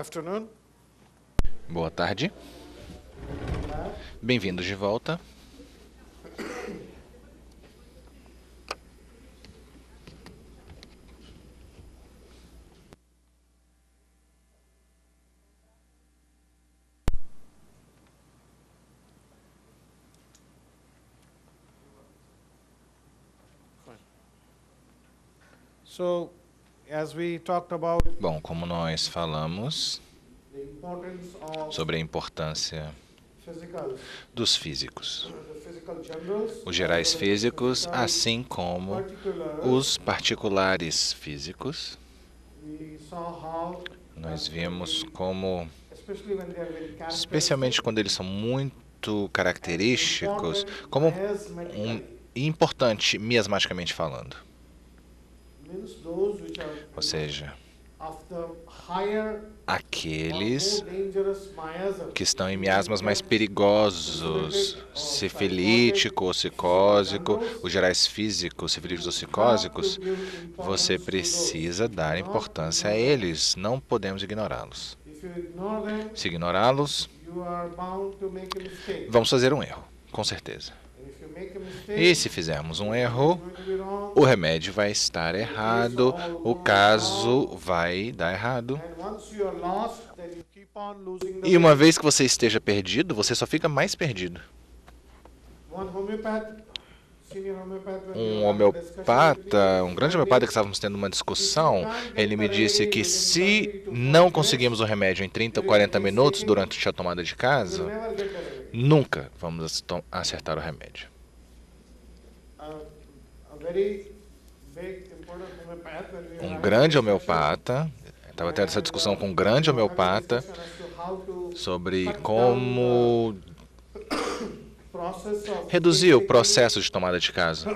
afternoon. Boa tarde. Bem-vindos de volta. So, as we talked about Bom, como nós falamos the importance of sobre a importância physicals, dos físicos, the physical generals, os gerais físicos, assim como os particulares físicos, we saw how, nós vimos como, especially when they are very especialmente quando eles são muito característicos, como importante miasmaticamente falando. means those which are Ou seja, of the higher aqueles more dangerous miasm, que estão em miasmas mais perigosos, sifilítico, ossicósico, os gerais físicos, sifilíticos, ossicósicos, você precisa dar importância a eles, não podemos ignorá-los. if you ignore them, Se ignorá-los, you are bound to make a mistake. vamos fazer um erro, com certeza. And if you make a mistake, E se fizermos um erro, it's going to be wrong. o remédio vai estar errado, o caso vai dar errado. And once you are lost, then you keep on losing the E uma way. vez que você esteja perdido, você só fica mais perdido. One homeopath, senior homeopath, when we Um were having a discussion homeopata, with um grande homeopata que estávamos tendo uma discussão, ele me disse que se não conseguimos o remédio em 30 ou 40 minutos durante a tomada de you'll casa, never get the remedy. nunca vamos acertar o remédio. A very big, important homeopath, when we were Um having grande a homeopata, estava tendo essa discussão com um grande homeopata discussion as to how to sobre como process of reduzir o taking, processo de tomada de casa,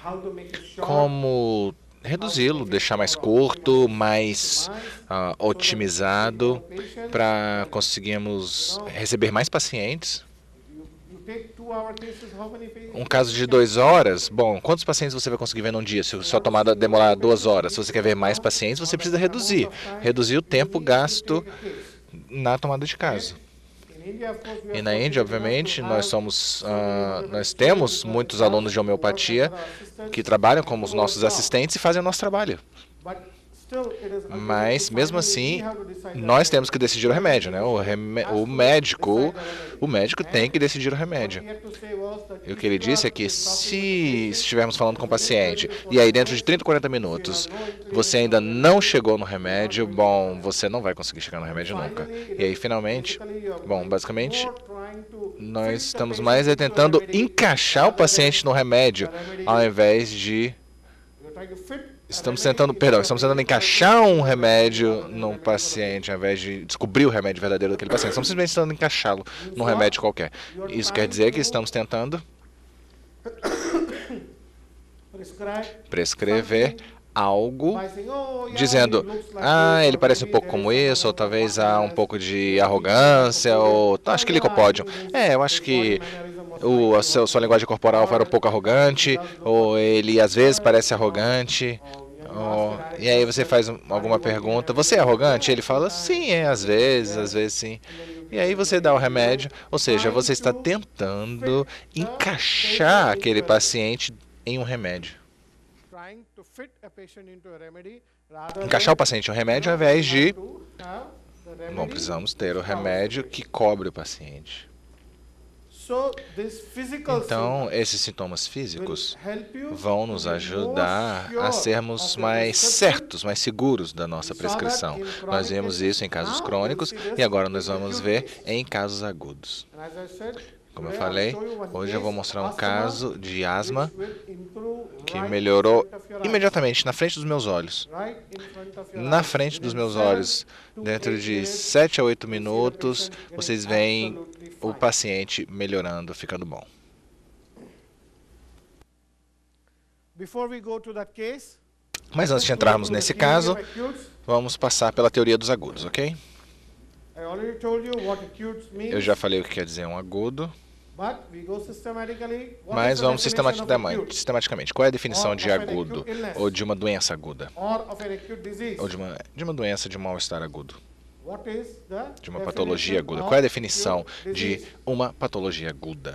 how to make it short, como reduzi-lo, deixar mais curto, mais otimizado, para conseguirmos receber mais pacientes. you take 2-hour cases, how many patients? Um caso de 2 horas, bom, quantos pacientes você vai conseguir ver num dia? Se a sua tomada demorar 2 horas, se você quer ver mais pacientes, você precisa reduzir o tempo gasto na tomada de casa. In India, of course, we E are na Índia, obviamente, nós temos muitos alunos de homeopatia que trabalham como os nossos assistentes e fazem o nosso trabalho. but still it is Mas, mesmo assim, we have to decide nós temos que decidir o remédio, né? O médico tem que decidir o remédio. He had to say was that E o que ele disse é que se estivermos falando com o paciente e aí dentro de 30, 40 minutos você ainda não chegou no remédio, bom, você não vai conseguir chegar no remédio nunca. E aí, finalmente, bom, basicamente, nós estamos mais tentando encaixar o paciente no remédio, ao invés de... Estamos tentando encaixar um remédio num paciente, ao invés de descobrir o remédio verdadeiro daquele paciente. Estamos simplesmente tentando encaixá-lo num remédio qualquer. Isso quer dizer que estamos tentando prescrever algo dizendo, ele parece um pouco como isso, ou talvez há um pouco de arrogância, ou acho que licopódio. Eu acho que a sua linguagem corporal foi um pouco arrogante, ou ele às vezes parece arrogante. E aí você faz alguma pergunta, você é arrogante? Ele fala, sim, às vezes sim. E aí você dá o remédio, ou seja, você está tentando encaixar aquele paciente em um remédio. Encaixar o paciente em um remédio ao invés de... Bom, precisamos ter o remédio que cobre o paciente. Então, esses sintomas físicos vão nos ajudar a sermos mais certos, mais seguros da nossa prescrição. Nós vemos isso em casos crônicos e agora nós vamos ver em casos agudos. Como eu falei, hoje eu vou mostrar um caso de asma que melhorou imediatamente na frente dos meus olhos. Na frente dos meus olhos, dentro de 7 a 8 minutos, vocês veem o paciente melhorando, ficando bom. Mas antes de entrarmos nesse caso, vamos passar pela teoria dos agudos, ok? Eu já falei o que quer dizer um agudo. Mas vamos sistematicamente. Qual é a definição de agudo? Ou de uma doença aguda? Ou de uma doença de mal-estar agudo? De uma patologia aguda. Qual é a definição de uma patologia aguda?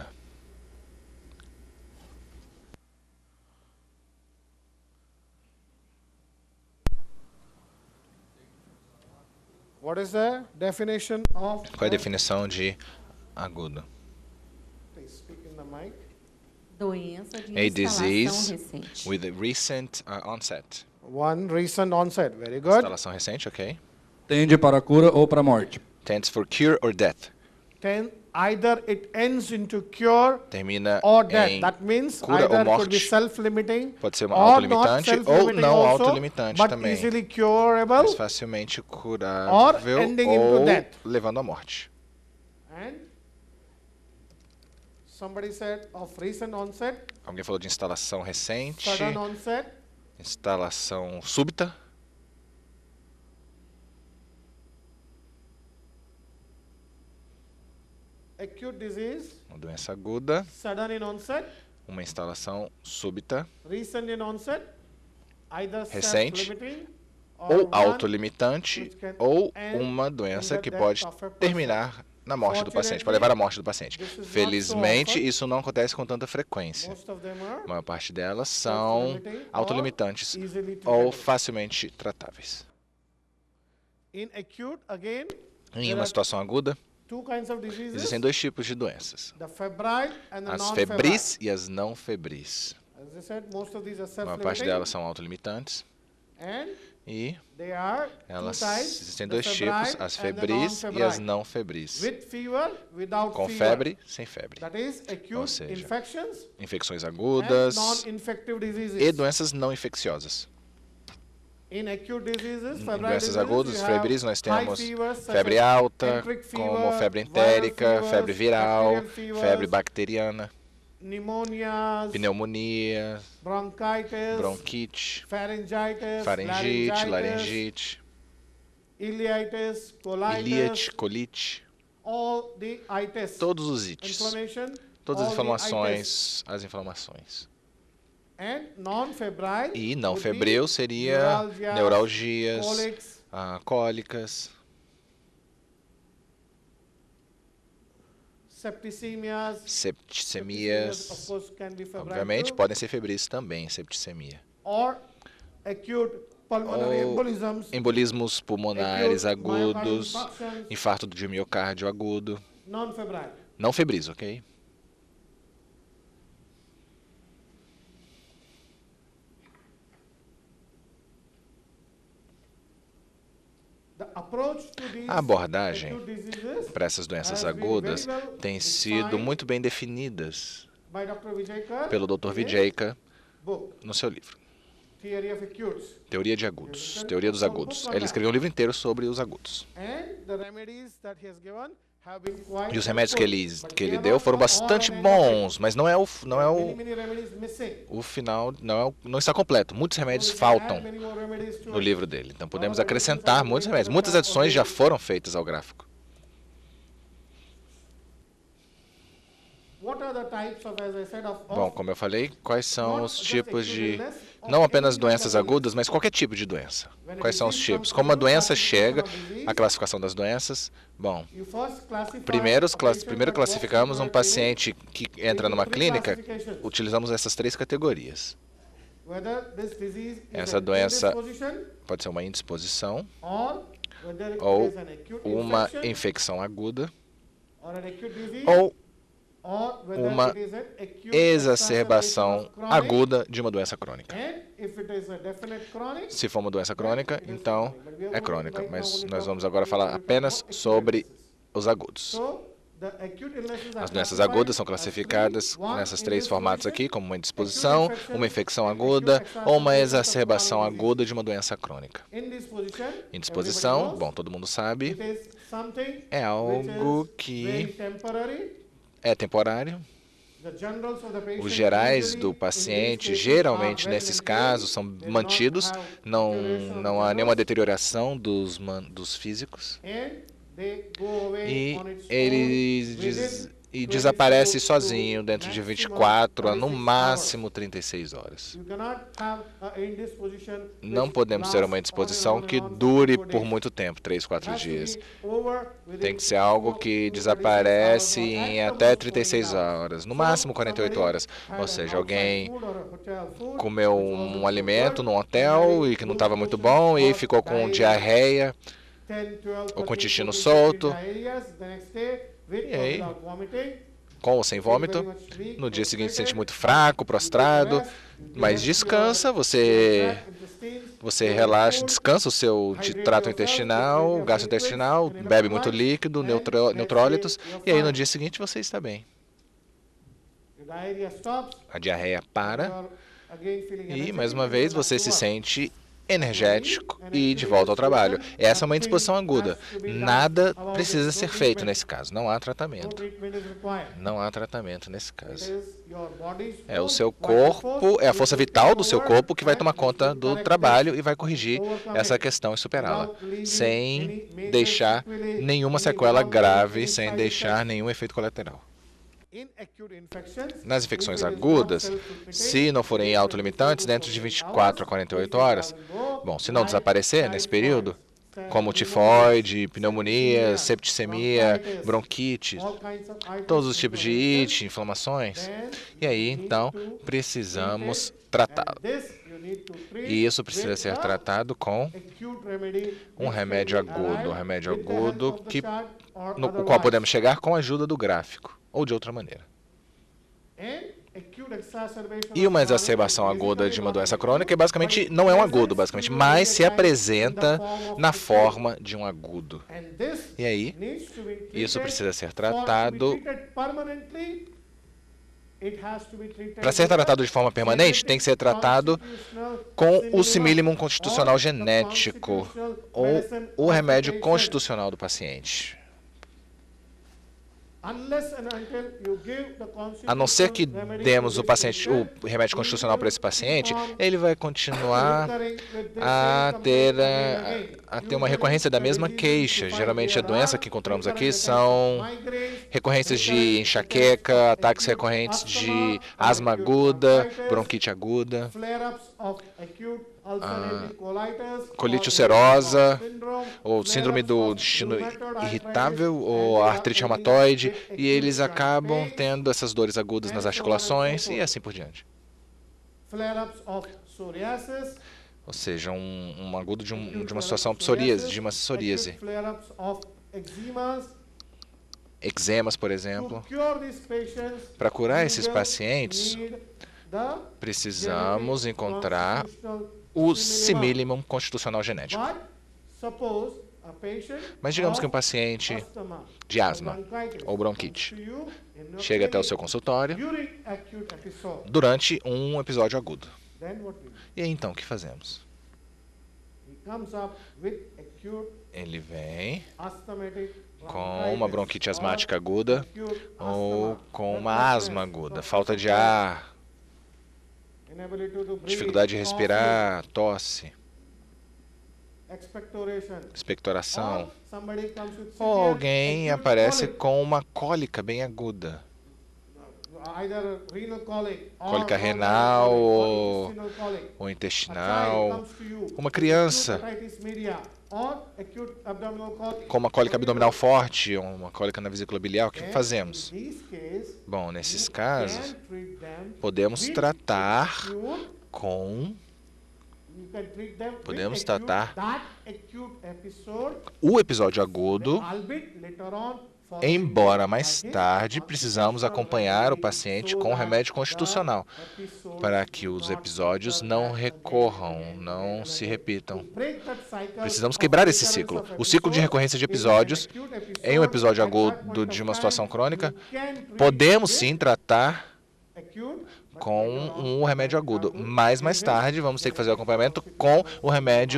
Qual é a definição de agudo? Doença de A instalação disease recente. with recent onset. One recent onset. Very good. Instalação recente, ok. Tende para a cura ou para a morte. Tends for cure or death. Either it ends into cure Termina or death. em That means cura ou either could be morte. self-limiting Pode ser uma or not autolimitante ou self-limiting não also, autolimitante but também. easily curable Mais facilmente curável or ending into ou death. levando à morte. And somebody said of recent onset, Alguém falou de instalação recente, sudden onset, instalação súbita, acute disease, uma doença aguda, sudden in onset, uma instalação súbita, recent in onset, either recente, self-limiting ou one autolimitante, which can ou end uma doença in the que death pode of a person. terminar na morte do paciente, pode levar à morte do paciente. This is not so Felizmente, often. isso não acontece com tanta frequência. Most of them are A maior parte delas são self-limiting or autolimitantes easily ou treatable. facilmente tratáveis. In acute, again, Em there uma are situação aguda, two kinds of diseases, existem dois tipos de doenças: the febrile and the as non-febrile. febris e as não febris. As I said, most of these are A maior parte self-limiting, delas são autolimitantes and e they are elas two types, existem the dois tipos: febrile as and the febris e as non-febrile. não febris. With fever, without Com fever. febre, sem febre. That is acute seja, infections Infecções and agudas non-infective diseases. e doenças não infecciosas. In acute diseases, Em febrile doenças diseases, agudas, you have febris, nós high temos fevers, such febre as alta, enteric fever, como febre viral entérica, fevers, febre viral, bacterial fevers, febre bacteriana, pneumonias, pneumonia, bronchitis, bronquite, pharyngitis, faringite, laringite, ileitis, colitis, ilíate, colite, all the itis, todos os ites, inflammation, todas as all the itis. inflamações, as inflamações. And non-febrile E não would be febril seria neuralgias, colics, cólicas, septicemias. septicemias, Of course, can be febrile obviamente too. podem ser febris também, septicemia. Or acute pulmonary Ou embolisms, embolismos pulmonares acute myocardial agudos, infarctions, infarto de miocárdio agudo, non-febrile. não febris, ok? The approach to these A abordagem acute diseases para essas doenças has been agudas very well tem sido defined muito bem definidas by Dr. Vijayakar pelo Dr. in his Vijayka book, no seu livro, Theory of Acutes. Teoria de Agudos, Teoria dos Agudos. Ele escreveu um livro inteiro sobre os agudos. And the remedies that he has given have been quite E os remédios que helpful, but ele they are deu not foram all bastante and bons, mas não é many, many remedies missing. o final, não está completo. Muitos remédios So we can add faltam many more remedies to no it. livro dele. Então podemos acrescentar muitos remédios. Muitas adições já foram feitas ao gráfico. What are the types of, as I said, of Bom, como eu falei, quais são not os just tipos acute de... illness, of Não apenas any doenças kind of agudas, mas qualquer tipo de doença. When a Quais são os disease tipos? comes Como a to you, doença classification chega, of disease, a classificação das doenças. Bom, you first classify primeiro a patient that walks classificamos into um a paciente que entra into numa three clínica, classifications. utilizamos essas três categorias. Whether this disease is Essa an doença indisposition pode ser uma indisposição or whether it ou is an acute uma infection infecção aguda or an acute disease ou or whether uma it is an acute exacerbação exacerbation of chronic. aguda de uma doença crônica. And if it is a definite chronic, Se for uma doença crônica, it is então chronic. But we are é going crônica, right now mas only nós talk vamos about agora falar more apenas acute sobre illnesses. os agudos. So, the acute illnesses are As doenças classified agudas são as classificadas three. One, nessas três formatos indisposition, aqui, como uma indisposição, acute uma infecção acute aguda ou uma exacerbation of exacerbação chronic disease. aguda de uma doença crônica. Indisposition, Indisposição, everybody bom, knows, todo mundo sabe, it is something é algo which is very que temporary. é temporário. The generals of the patient Os gerais usually, do in paciente, these cases, geralmente are well nesses maintained. casos, são They do not mantidos, have não deterioration of há nenhuma generals, deterioração dos físicos. and they go away E on its own eles within e desaparece sozinho dentro de 24 a no máximo 36 horas. Não podemos ter uma indisposição que dure por muito tempo, 3, 4 dias. Tem que ser algo que desaparece em até 36 horas, no máximo 48 horas. Ou seja, alguém comeu um alimento num hotel e que não estava muito bom e ficou com diarreia ou com intestino solto. E aí, com ou sem vômito, no dia seguinte se sente muito fraco, prostrado, mas descansa, você relaxa, descansa o seu trato intestinal, gastrointestinal, bebe muito líquido, neutrólitos, e aí no dia seguinte você está bem. A diarreia para e, mais uma vez, você se sente energético e de volta ao trabalho. Essa é uma indisposição aguda. Nada precisa ser feito nesse caso. Não há tratamento. Não há tratamento nesse caso. É o seu corpo, é a força vital do seu corpo que vai tomar conta do trabalho e vai corrigir essa questão e superá-la, sem deixar nenhuma sequela grave, sem deixar nenhum efeito colateral. Nas infecções agudas, se não forem autolimitantes, dentro de 24 a 48 horas, bom, se não desaparecer nesse período, como tifoide, pneumonia, septicemia, bronquite, todos os tipos de ite, inflamações, e aí, então, precisamos tratá-lo. E isso precisa ser tratado com um remédio agudo no qual podemos chegar com a ajuda do gráfico, ou de outra maneira. E uma exacerbação aguda de uma doença crônica basicamente não é um agudo, basicamente, mas se apresenta na forma de um agudo. E aí, isso precisa ser tratado. Para ser tratado de forma permanente, tem que ser tratado com o simílimum constitucional genético ou o remédio constitucional do paciente. A não ser que demos o remédio constitucional para esse paciente, ele vai continuar a ter uma recorrência da mesma queixa. Geralmente a doença que encontramos aqui são recorrências de enxaqueca, ataques recorrentes de asma aguda, bronquite aguda, colite ulcerosa, ou síndrome do intestino irritável, ou artrite reumatoide, e eles acabam tendo essas dores agudas nas articulações e assim por diante. Ou seja, um agudo de uma situação de uma psoríase. Eczemas, por exemplo. Para curar esses pacientes, precisamos encontrar o simílimum constitucional genético. Mas digamos que um paciente de asma ou bronquite chega até o seu consultório durante um episódio agudo. E aí, então, o que fazemos? Ele vem com uma bronquite asmática aguda ou com uma asma aguda, falta de ar, dificuldade de respirar, tosse, expectoração, ou alguém aparece com uma cólica bem aguda, cólica renal ou intestinal, uma criança com uma cólica abdominal forte ou uma cólica na vesícula biliar, o que fazemos? Bom, nesses casos, podemos tratar o episódio agudo, embora mais tarde precisamos acompanhar o paciente com remédio constitucional para que os episódios não recorram, não se repitam. Precisamos quebrar esse ciclo. O ciclo de recorrência de episódios em um episódio agudo de uma situação crônica, podemos sim tratar com um remédio agudo, mas mais tarde vamos ter que fazer o acompanhamento com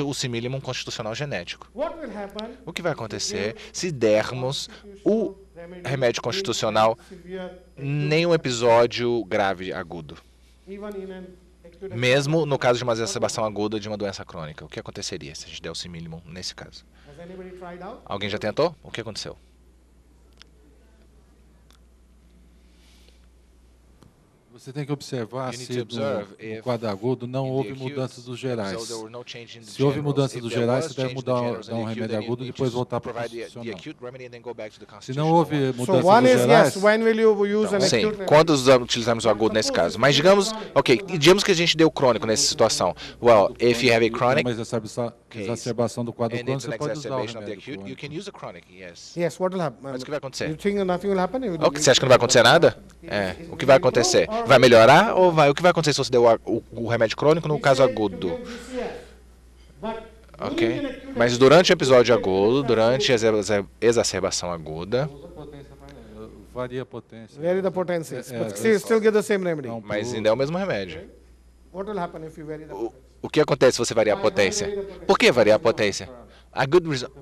o simílimum constitucional genético. O que vai acontecer se dermos o remédio constitucional em um episódio grave agudo? Mesmo no caso de uma exacerbação aguda de uma doença crônica, o que aconteceria se a gente der o simílimum nesse caso? Alguém já tentou? O que aconteceu? Você tem que observar You need se to observe no if quadro agudo não in the houve acute mudanças dos gerais. episode there were no change in the Se houve generals. mudança If dos there gerais, was você deve change in the mudar, generals dar and um the acute, remédio then you agudo e need depois to voltar para o provide the constitucional. acute remedy and then go back to the Se não constitutional houve one. So mudança one dos is gerais, yes. When will you use an Sim, acute remedy? quando utilizamos o agudo nesse caso? Mas digamos, ok, e digamos que a gente deu crônico nessa situação. Well, if you have a é chronic uma exacerbação do quadro and crônico, it's an você pode usar o exacerbation of the remédio acute, you can crônico. use a chronic, yes. Yes, what will happen? Mas o que vai acontecer? You think nothing will happen? You- O que você acha que não vai acontecer nada? É, o que vai acontecer? Vai melhorar ou vai? O que vai acontecer se você deu o remédio crônico no caso agudo? Ok? Mas durante o episódio agudo, durante a exacerbação aguda, Varia a potência. Vary the potency, É, but still get the same remedy. Não, mas ainda é o mesmo remédio. What will happen if you vary the potency? O que acontece se você variar a potência? Por que variar a potência? A good result.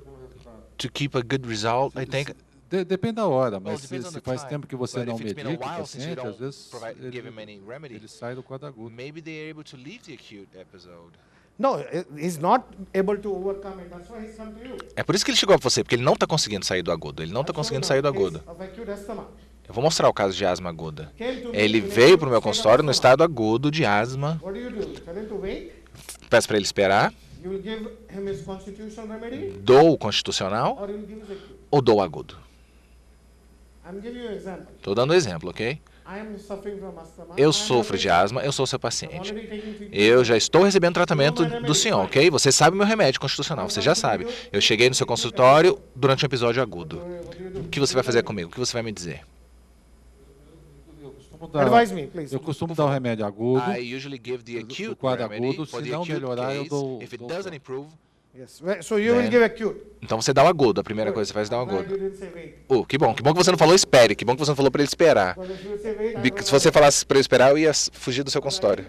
To keep a good result, I think. Depende da hora, mas depends on se the faz time. tempo que você But não if it's been a medica o while since you paciente, às don't vezes give him any remedy, ele sai do quadro agudo. maybe they're able to leave the acute episode. No, he's not able to overcome it. That's why he's come to you. É por isso que ele chegou a você, porque ele não está conseguindo sair do agudo. Ele não está conseguindo sair do agudo. Of acute asthma. Eu vou mostrar o caso de asma aguda. Came to me Ele in veio acute para o meu state of consultório no asthma. estado agudo de asma. What do? Tell him to wait. Peço para ele esperar. You will give him his constitutional remedy, Dou o constitucional or you will give his acute. ou dou o agudo. I'm giving you an example. Estou dando um exemplo, ok? I am suffering from asthma. Eu I am sofro de suffering- asma, eu sou seu I'm paciente. already taking treatment. Eu já estou recebendo tratamento do senhor, ok? Você sabe o meu remédio constitucional, você já sabe. Eu cheguei no seu consultório durante um episódio agudo. What do you do? O que você vai fazer comigo? O que você vai me dizer? Eu costumo dar, Advise me, please. eu costumo dar o remédio agudo. I usually give the Do acute quadro remedy agudo, for se the não acute melhorar, eu case. dou- If it dou doesn't crônico. improve, Yes. So you will Then- give acute. então você dá o agudo. A primeira coisa que você faz é dar o I'm glad agudo. you didn't say wait. Que bom. Que bom que você não falou espere. Que bom que você não falou para ele esperar. Because if you say wait, I Se will você not- falasse para eu esperar, eu ia fugir do seu consultório.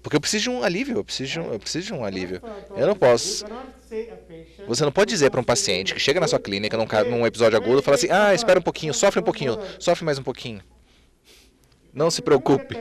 Porque eu preciso de um alívio. Eu preciso de um alívio. Eu não posso. You cannot say a patient- Você não pode dizer para um paciente que chega na sua clínica num episódio agudo e fala assim: ah, espera um pouquinho, sofre um pouquinho, sofre mais um pouquinho. Não se preocupe.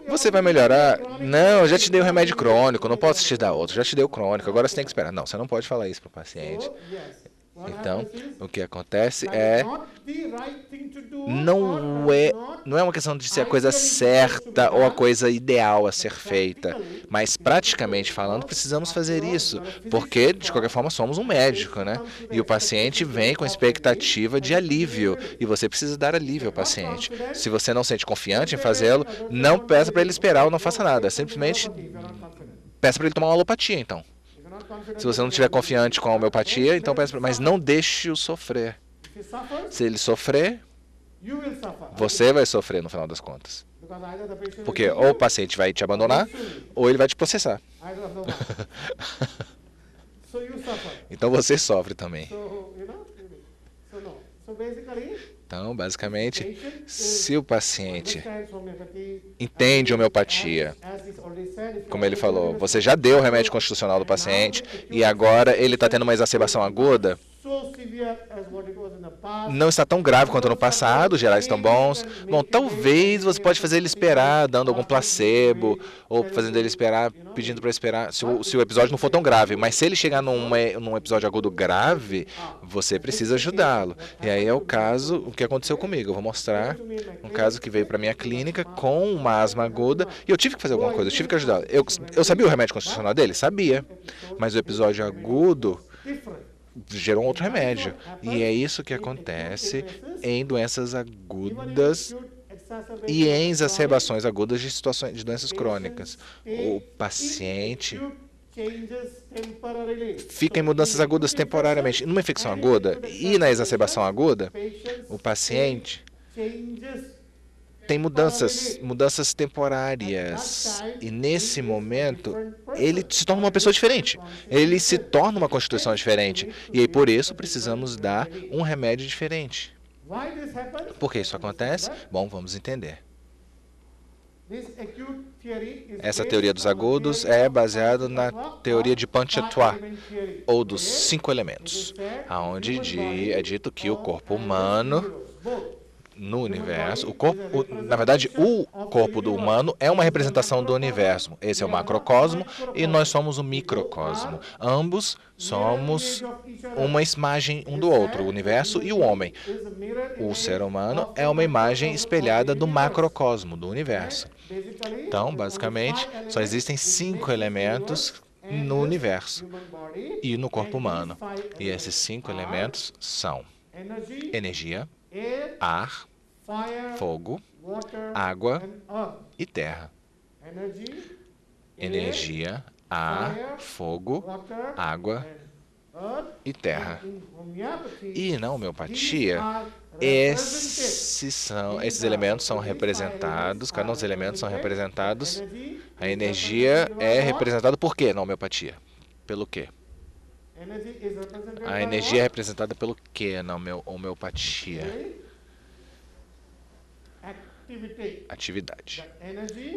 Você vai melhorar. Não, eu já te dei o remédio crônico, não posso te dar outro. Já te dei o crônico, agora você tem que esperar. Não, você não pode falar isso para o paciente. So, yes. What Então, happens is, o que acontece that é is not the right thing to do, or não that é, is not não é uma questão de ser a coisa certa ou a coisa ideal a ser feita, mas praticamente falando precisamos fazer isso, porque de qualquer forma somos um médico, né? E o paciente vem com expectativa de alívio e você precisa dar alívio ao paciente. Se você não sente confiante em fazê-lo, não peça para ele esperar ou não faça nada, simplesmente if you're not confident. peça para ele tomar uma alopatia, então. If you're not confident, Se você não estiver confiante com a homeopatia, então peça, mas não deixe-o sofrer. if he suffers, Se ele sofrer, you will suffer. você vai sofrer no final das contas. Because either the patient will Porque leave ou o you, paciente vai te abandonar, ou ele vai te processar. either of the one. So you suffer. Então você sofre também. So, you know, so no. So basically, Então, basicamente, patient se o paciente understands homeopathy, entende homeopatia, as is already said, if como you ele are falou, given você já deu o remédio constitucional do paciente e agora ele está tendo uma exacerbação aguda, so severe as what it was in the past, não está tão grave quanto no passado, os gerais estão bons. Bom, talvez você pode fazer ele esperar, dando algum placebo, ou fazendo ele esperar, pedindo para esperar, se o episódio não for tão grave. Mas se ele chegar num episódio agudo grave, você precisa ajudá-lo. E aí é o caso, o que aconteceu comigo. Eu vou mostrar um caso que veio para minha clínica com uma asma aguda, e eu tive que fazer alguma coisa, eu tive que ajudá-lo. Eu sabia o remédio constitucional dele? Sabia. Mas o episódio agudo different. gerou um outro remédio. E é isso que acontece em doenças agudas e em exacerbações agudas de situações de doenças crônicas. O paciente fica em mudanças agudas temporariamente. Numa infecção aguda e na exacerbação aguda, o paciente tem mudanças temporárias. E nesse momento, ele se torna uma pessoa diferente. Ele se torna uma constituição diferente. E aí, por isso, precisamos dar um remédio diferente. Por que isso acontece? Bom, vamos entender. Essa teoria dos agudos é baseada na teoria de Panchatattva, ou dos 5 elementos, onde é dito que o corpo humano, no universo. Na verdade, o corpo do humano é uma representação do universo. Esse é o macrocosmo e nós somos o microcosmo. Ambos somos uma imagem um do outro, o universo e o homem. O ser humano é uma imagem espelhada do macrocosmo, do universo. Então, basicamente, só existem 5 elementos no universo e no corpo humano. E esses 5 elementos são energia, ar, fogo, água e terra. Energia, ar, fogo, água e terra. E na homeopatia, esses elementos são representados, cada um dos elementos são representados. A energia é representada por quê na homeopatia? Pelo quê? A energia é representada pelo quê na homeopatia? Atividade.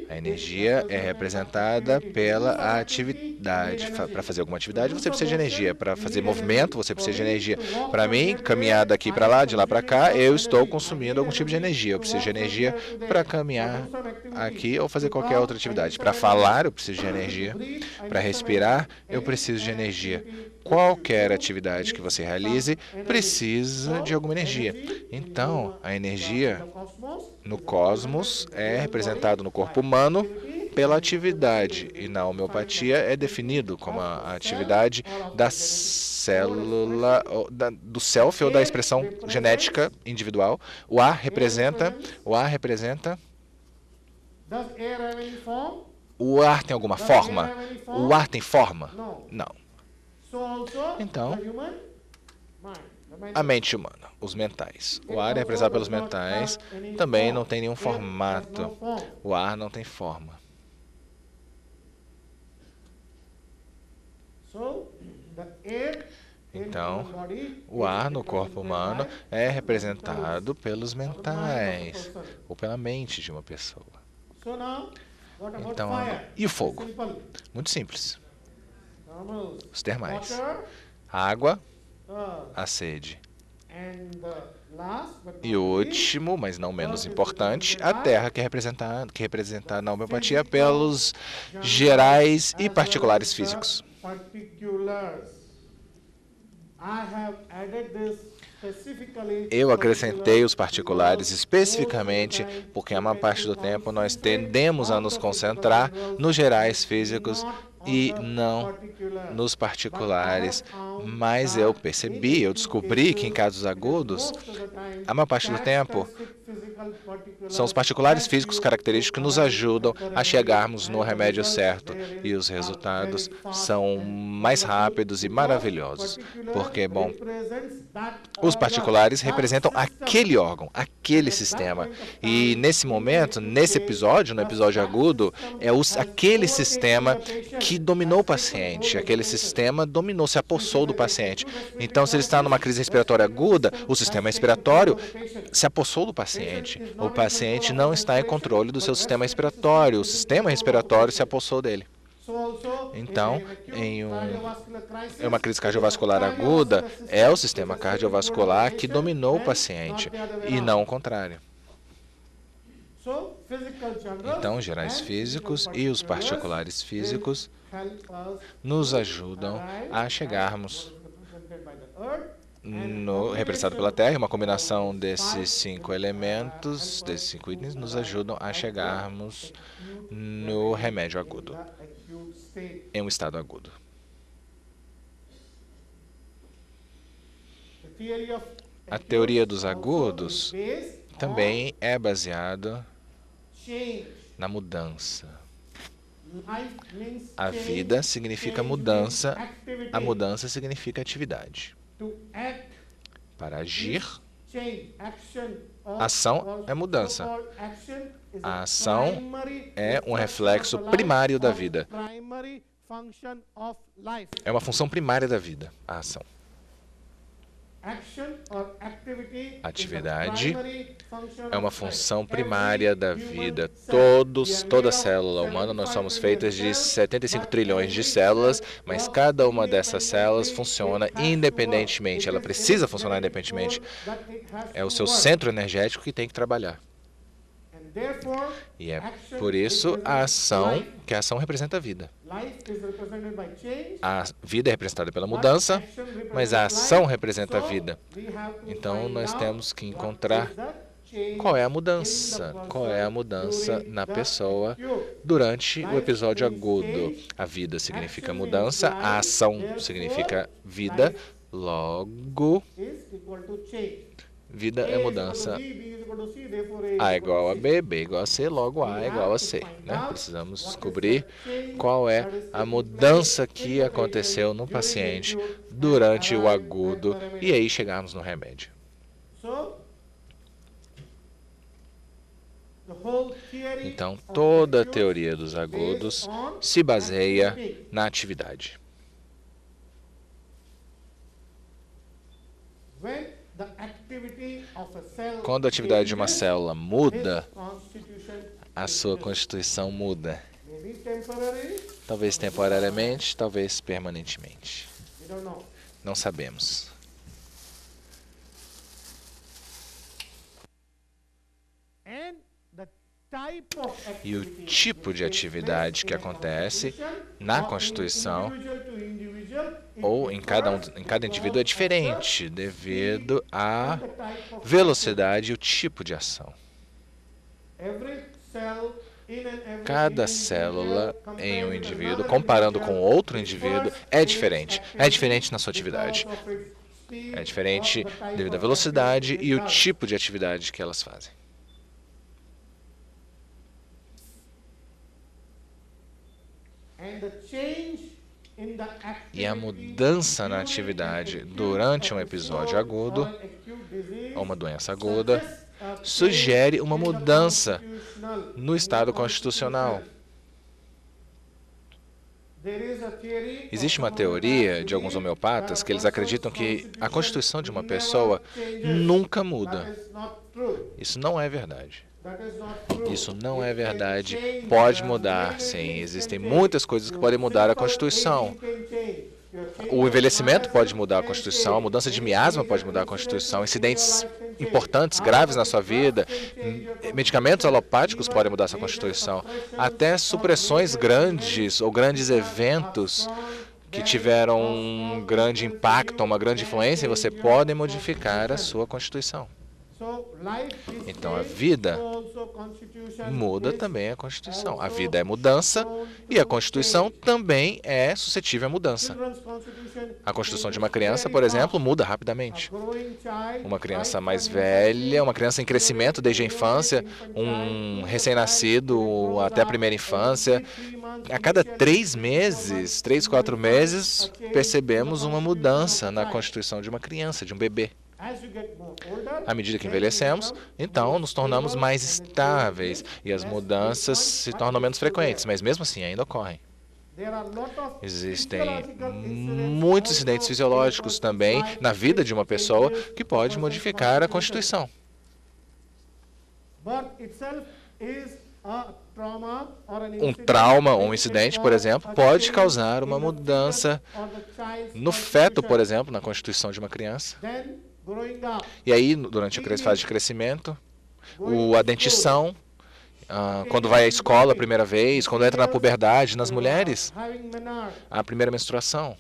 A energia é representada pela atividade. Para fazer alguma atividade, você precisa de energia. Para fazer movimento, você precisa de energia. Para mim, caminhar daqui para lá, de lá para cá, eu estou consumindo algum tipo de energia. Eu preciso de energia para caminhar aqui ou fazer qualquer outra atividade. Para falar, eu preciso de energia. Para respirar, eu preciso de energia. Qualquer atividade que você realize precisa de alguma energia. Então, a energia no cosmos é representado no corpo humano pela atividade e na homeopatia é definido como a atividade da célula, do self ou da expressão genética individual. O ar representa. O ar tem alguma forma? O ar tem forma? Não. Então, a mente humana, os mentais. O ar é representado pelos mentais, também não tem nenhum formato. O ar não tem forma. Então, o ar no corpo humano é representado pelos mentais, ou pela mente de uma pessoa. Então, e o fogo? Muito simples. Os termais. A água, a sede. E o último, mas não menos importante, a terra, que é representada na homeopatia pelos gerais e particulares físicos. Eu acrescentei os particulares especificamente porque a maior parte do tempo nós tendemos a nos concentrar nos gerais físicos e não nos particulares. Mas eu descobri que em casos agudos, a maior parte do tempo, são os particulares físicos característicos que nos ajudam a chegarmos no remédio certo. E os resultados são mais rápidos e maravilhosos. Porque, bom, os particulares representam aquele órgão, aquele sistema. E nesse momento, nesse episódio, no episódio agudo, é aquele sistema que dominou o paciente. Aquele sistema dominou, se apossou do paciente. Então, se ele está numa crise respiratória aguda, o sistema respiratório se apossou do paciente. O paciente não está em controle do seu sistema respiratório. O sistema respiratório se apossou dele. Então, em uma crise cardiovascular aguda, é o sistema cardiovascular que dominou o paciente e não o contrário. Então, os gerais físicos e os particulares físicos nos ajudam a chegarmos representado pela Terra, uma combinação desses 5 elementos, desses 5 itens, nos ajudam a chegarmos no remédio agudo, em um estado agudo. A teoria dos agudos também é baseada na mudança. A vida significa mudança, a mudança significa atividade. Para agir, ação é mudança. A ação é um reflexo primário da vida. É uma função primária da vida, a ação. Atividade é uma função primária da vida. Toda célula humana, nós somos feitas de 75 trilhões de células, mas cada uma dessas células funciona independentemente. Ela precisa funcionar independentemente. É o seu centro energético que tem que trabalhar. E é por isso que a ação representa a vida. A vida é representada pela mudança, mas a ação representa a vida. Então nós temos que encontrar qual é a mudança. Qual é a mudança na pessoa durante o episódio agudo. A vida significa mudança, a ação significa vida, logo vida é mudança. A igual a B, B igual a C, logo A igual a C. Né? Precisamos descobrir qual é a mudança que aconteceu no paciente durante o agudo e aí chegarmos no remédio. Então, toda a teoria dos agudos se baseia na atividade. Quando a atividade de uma célula muda, a sua constituição muda. Talvez temporariamente, talvez permanentemente. Não sabemos. E o tipo de atividade que acontece na constituição ou em cada indivíduo é diferente devido à velocidade e o tipo de ação. Cada célula em um indivíduo, comparando com outro indivíduo, é diferente. É diferente na sua atividade. É diferente devido à velocidade e o tipo de atividade que elas fazem. E a mudança na atividade durante um episódio agudo, ou uma doença aguda, sugere uma mudança no estado constitucional. Existe uma teoria de alguns homeopatas que eles acreditam que a constituição de uma pessoa nunca muda. Isso não é verdade. Isso não é verdade. Pode mudar, sim. Existem muitas coisas que podem mudar a constituição. O envelhecimento pode mudar a constituição, a mudança de miasma pode mudar a constituição, incidentes importantes, graves na sua vida, medicamentos alopáticos podem mudar essa constituição, até supressões grandes ou grandes eventos que tiveram um grande impacto, uma grande influência em você, podem modificar a sua constituição. Então a vida muda também a Constituição. A vida é mudança e a Constituição também é suscetível à mudança. A Constituição de uma criança, por exemplo, muda rapidamente. Uma criança mais velha, uma criança em crescimento desde a infância, um recém-nascido até a primeira infância, a cada 3 meses, 3, 4 meses, percebemos uma mudança na Constituição de uma criança, de um bebê. À medida que envelhecemos, então nos tornamos mais estáveis e as mudanças se tornam menos frequentes, mas mesmo assim ainda ocorrem. Existem muitos incidentes fisiológicos também na vida de uma pessoa que pode modificar a Constituição. Um trauma ou um incidente, por exemplo, pode causar uma mudança no feto, por exemplo, na Constituição de uma criança. E aí, durante a fase de crescimento, a dentição, quando vai à escola a primeira vez, quando entra na puberdade, nas mulheres, a primeira menstruação,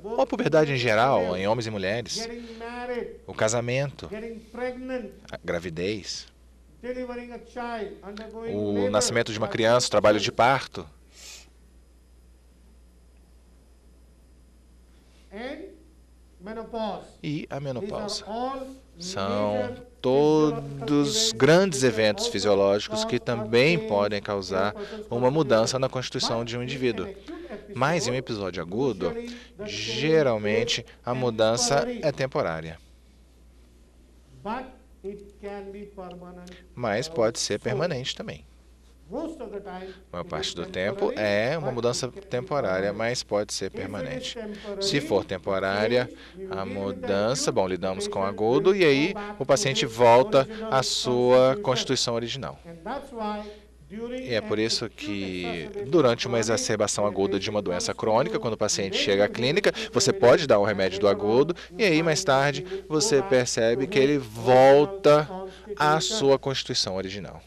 ou a puberdade em geral, em homens e mulheres, o casamento, a gravidez, o nascimento de uma criança, o trabalho de parto, e a menopausa. São todos grandes eventos fisiológicos que também podem causar uma mudança na constituição de um indivíduo. Mas em um episódio agudo, geralmente a mudança é temporária. Mas pode ser permanente também. A maior parte do tempo é uma mudança temporária, mas pode ser permanente. Se for temporária, a mudança, bom, lidamos com agudo e aí o paciente volta à sua constituição original. E é por isso que, durante uma exacerbação aguda de uma doença crônica, quando o paciente chega à clínica, você pode dar o remédio do agudo, e aí, mais tarde, você percebe que ele volta à sua constituição original.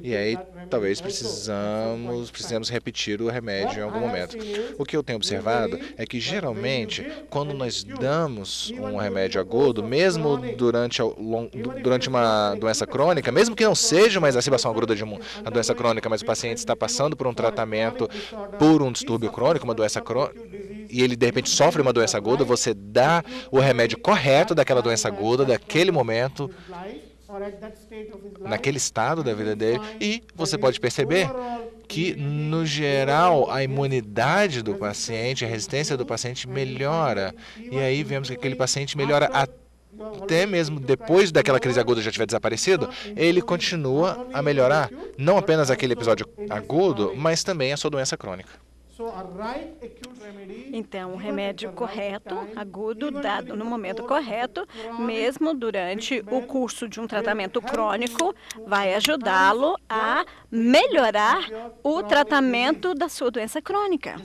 E aí, talvez precisemos repetir o remédio em algum momento. O que eu tenho observado é que, geralmente, quando nós damos um remédio agudo, mesmo durante uma doença crônica, mesmo que não seja uma exacerbação aguda de uma doença crônica, mas o paciente está passando por um tratamento por um distúrbio crônico, uma doença crônica, e ele, de repente, sofre uma doença aguda, você dá o remédio correto daquela doença aguda, daquele momento, naquele estado da vida dele, e você pode perceber que, no geral, a imunidade do paciente, a resistência do paciente melhora. E aí vemos que aquele paciente melhora até mesmo depois daquela crise aguda já tiver desaparecido, ele continua a melhorar, não apenas aquele episódio agudo, mas também a sua doença crônica. Então, o remédio correto, agudo, dado no momento correto, mesmo durante o curso de um tratamento crônico, vai ajudá-lo a melhorar o tratamento da sua doença crônica.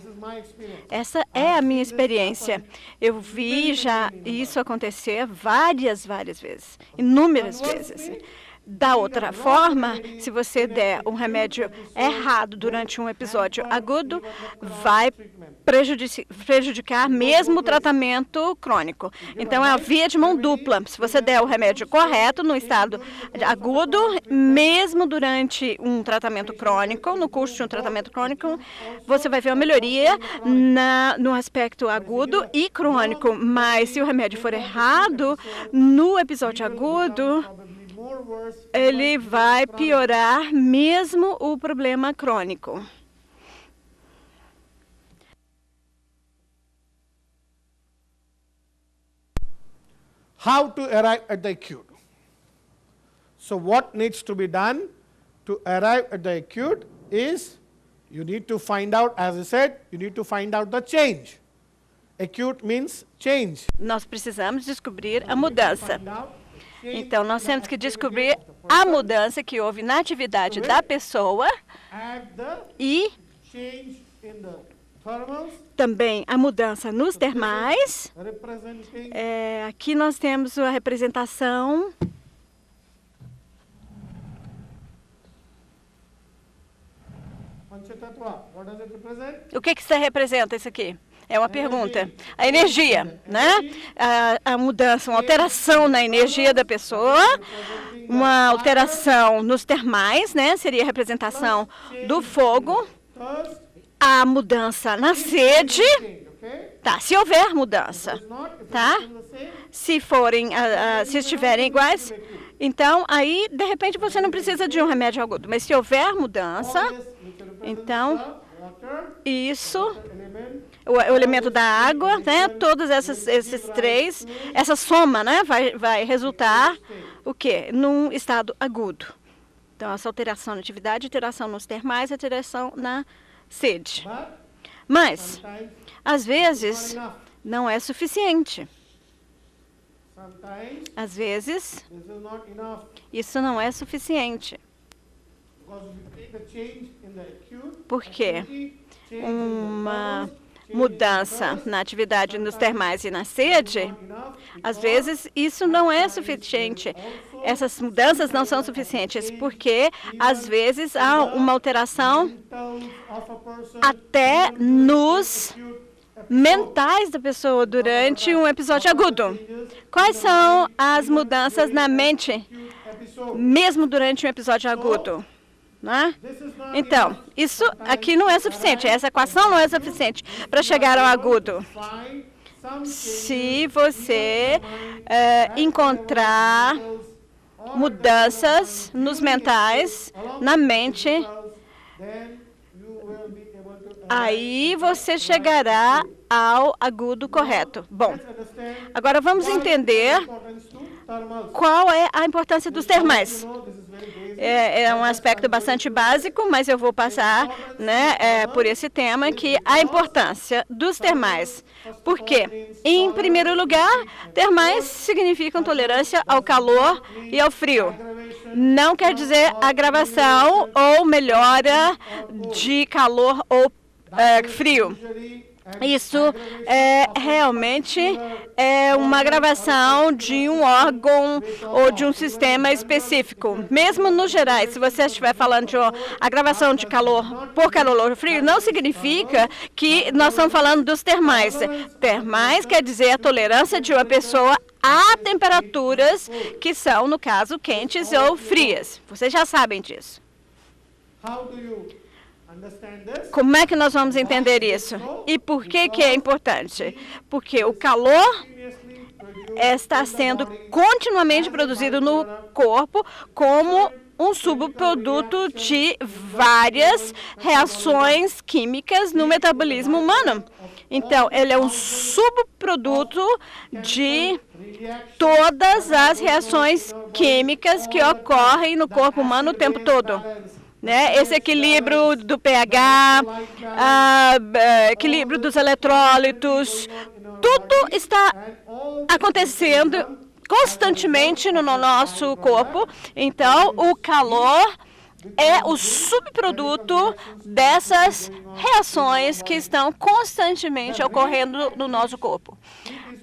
Essa é a minha experiência. Eu vi já isso acontecer várias vezes, inúmeras vezes. Da outra forma, se você der um remédio errado durante um episódio agudo, vai prejudicar mesmo o tratamento crônico. Então, é a via de mão dupla. Se você der o remédio correto no estado agudo, mesmo durante um tratamento crônico, no curso de um tratamento crônico, você vai ver uma melhoria no aspecto agudo e crônico. Mas se o remédio for errado, no episódio agudo, ele vai piorar mesmo o problema crônico. How to arrive at the acute? So what needs to be done to arrive at the acute is you need to find out, as I said, you need to find out the change. Acute means change. Nós precisamos descobrir a mudança. Então, nós temos que descobrir a mudança que houve na atividade da pessoa e também a mudança nos termais. Aqui nós temos a representação. O que isso representa, isso aqui? É uma pergunta. A energia, né? A mudança, uma alteração na energia da pessoa, uma alteração nos termais, né? Seria a representação do fogo, a mudança na sede, tá? Se houver mudança, tá? Se estiverem iguais, então aí de repente você não precisa de um remédio agudo, mas se houver mudança, então isso, o elemento da água, né? Todos esses três, essa soma, né? Vai resultar o quê? Num estado agudo. Então, essa alteração na atividade, alteração nos termais, alteração na sede. Mas, às vezes, não é suficiente. Às vezes, isso não é suficiente. Por quê? Uma mudança na atividade nos termais e na sede, às vezes isso não é suficiente. Essas mudanças não são suficientes, porque às vezes há uma alteração até nos mentais da pessoa durante um episódio agudo. Quais são as mudanças na mente, mesmo durante um episódio agudo? Né? Então, isso aqui não é suficiente, essa equação não é suficiente para chegar ao agudo. Se você encontrar mudanças nos mentais, na mente, aí você chegará ao agudo correto. Bom, agora vamos entender qual é a importância dos termais. É um aspecto bastante básico, mas eu vou passar, né, por esse tema, que a importância dos termais. Por quê? Em primeiro lugar, termais significam tolerância ao calor e ao frio. Não quer dizer agravação ou melhora de calor ou frio. Isso realmente é uma agravação de um órgão ou de um sistema específico. Mesmo no geral, se você estiver falando de agravação de calor por calor ou frio, não significa que nós estamos falando dos termais. Termais quer dizer a tolerância de uma pessoa a temperaturas que são, no caso, quentes ou frias. Vocês já sabem disso. Como é que nós vamos entender isso? E por que é importante? Porque o calor está sendo continuamente produzido no corpo como um subproduto de várias reações químicas no metabolismo humano. Então, ele é um subproduto de todas as reações químicas que ocorrem no corpo humano o tempo todo. Né? Esse equilíbrio do pH, equilíbrio dos eletrólitos, tudo está acontecendo constantemente no nosso corpo. Então, o calor é o subproduto dessas reações que estão constantemente ocorrendo no nosso corpo.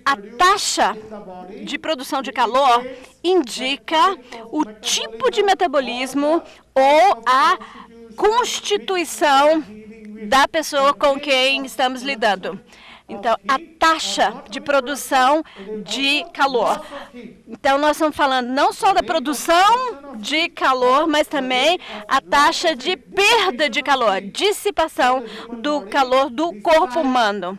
A taxa de produção de calor indica o tipo de metabolismo ou a constituição da pessoa com quem estamos lidando. Então, a taxa de produção de calor. Então, nós estamos falando não só da produção de calor, mas também a taxa de perda de calor, dissipação do calor do corpo humano.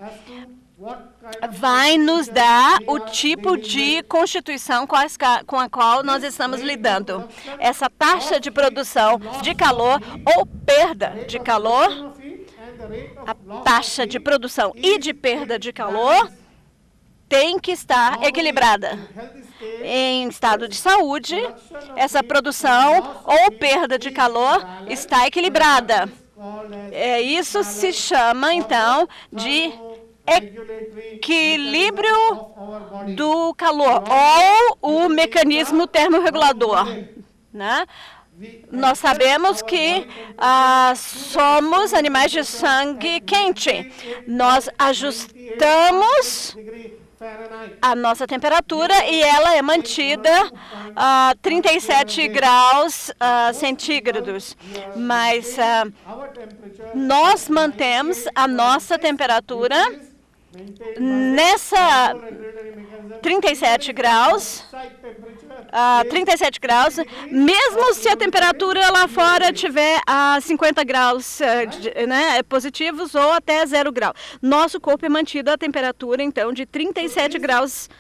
Vai nos dar o tipo de constituição com a qual nós estamos lidando. Essa taxa de produção de calor ou perda de calor, a taxa de produção e de perda de calor tem que estar equilibrada. Em estado de saúde, essa produção ou perda de calor está equilibrada. Isso se chama, então, de equilíbrio do calor ou o mecanismo termorregulador, né? Nós sabemos que somos animais de sangue quente. Nós ajustamos a nossa temperatura e ela é mantida a 37 graus centígrados. Mas nós mantemos a nossa temperatura nessa 37 graus, mesmo se a temperatura lá fora tiver a 50 graus positivos ou até 0 graus. Nosso corpo é mantido a temperatura, então, de 37 graus.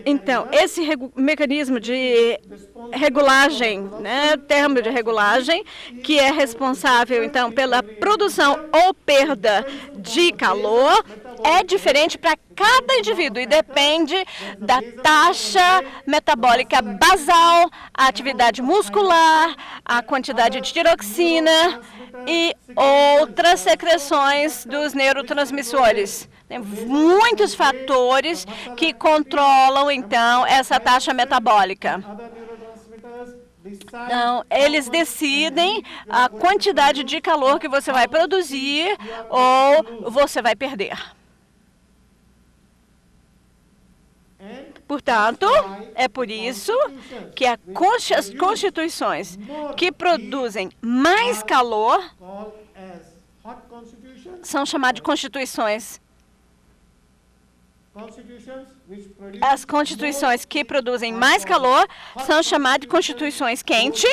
Então, esse mecanismo de regulagem, né, termo de regulagem, que é responsável, então, pela produção ou perda de calor, é diferente para cada indivíduo e depende da taxa metabólica basal, a atividade muscular, a quantidade de tiroxina e outras secreções dos neurotransmissores. Tem muitos fatores que controlam, então, essa taxa metabólica. Então, eles decidem a quantidade de calor que você vai produzir ou você vai perder. Portanto, é por isso que as constituições que produzem mais calor são chamadas de constituições. As constituições que produzem mais calor são chamadas de constituições quentes.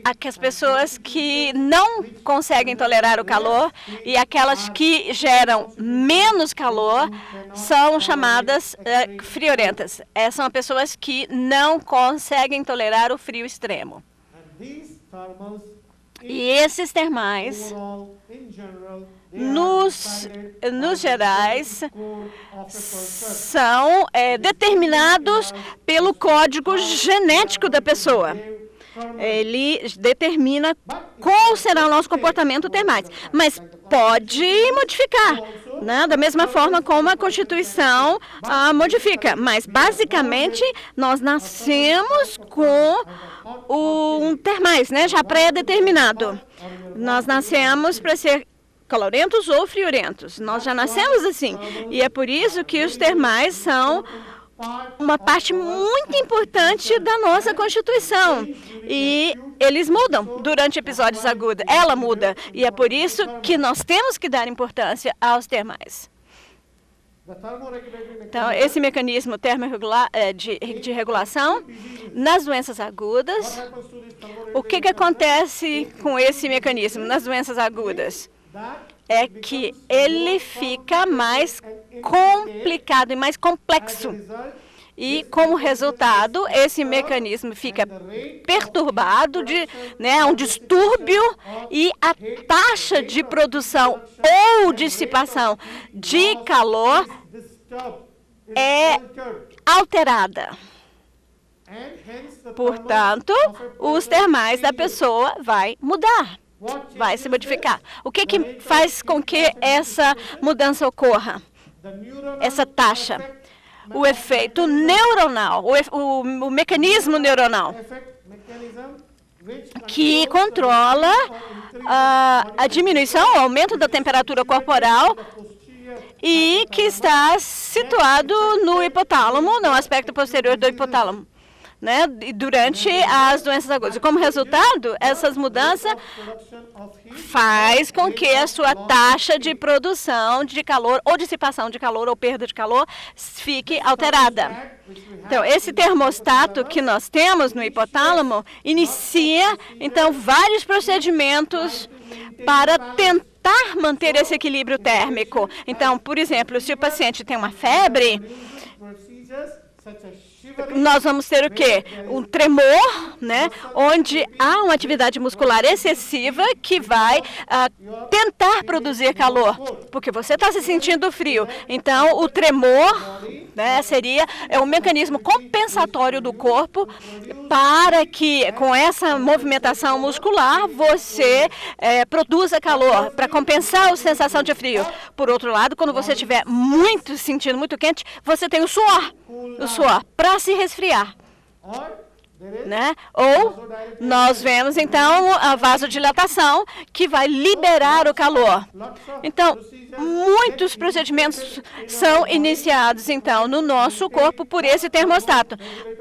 As pessoas que não conseguem tolerar o calor e aquelas que geram menos calor são chamadas friorentas. Essas são pessoas que não conseguem tolerar o frio extremo. E esses termais, nos gerais, são determinados pelo código genético da pessoa. Ele determina qual será o nosso comportamento termais, mas pode modificar, né? Da mesma forma como a Constituição modifica. Mas, basicamente, nós nascemos com um termais, né? Já pré-determinado. Nós nascemos para ser calorentos ou friorentos. Nós já nascemos assim. E é por isso que os termais são uma parte muito importante da nossa Constituição. E eles mudam durante episódios agudos. Ela muda. E é por isso que nós temos que dar importância aos termais. Então, esse mecanismo de regulação nas doenças agudas, o que acontece com esse mecanismo nas doenças agudas? É que ele fica mais complicado e mais complexo. E, como resultado, esse mecanismo fica perturbado, um distúrbio, e a taxa de produção ou dissipação de calor é alterada. Portanto, os termais da pessoa vai mudar. Vai se modificar. O que faz com que essa mudança ocorra? Essa taxa. O efeito neuronal, o mecanismo neuronal, que controla a diminuição, o aumento da temperatura corporal e que está situado no hipotálamo, no aspecto posterior do hipotálamo, né, durante as doenças agudas. E como resultado, essas mudanças faz com que a sua taxa de produção de calor, ou dissipação de calor, ou perda de calor, fique alterada. Então, esse termostato que nós temos no hipotálamo inicia, então, vários procedimentos para tentar manter esse equilíbrio térmico. Então, por exemplo, se o paciente tem uma febre, nós vamos ter o quê? Um tremor, né? Onde há uma atividade muscular excessiva que vai tentar produzir calor, porque você está se sentindo frio. Então, o tremor, né, é um mecanismo compensatório do corpo para que, com essa movimentação muscular, você produza calor, para compensar a sensação de frio. Por outro lado, quando você estiver sentindo muito quente, você tem o suor para se resfriar, né? Ou nós vemos, então, a vasodilatação, que vai liberar o calor. Então, muitos procedimentos são iniciados, então, no nosso corpo por esse termostato,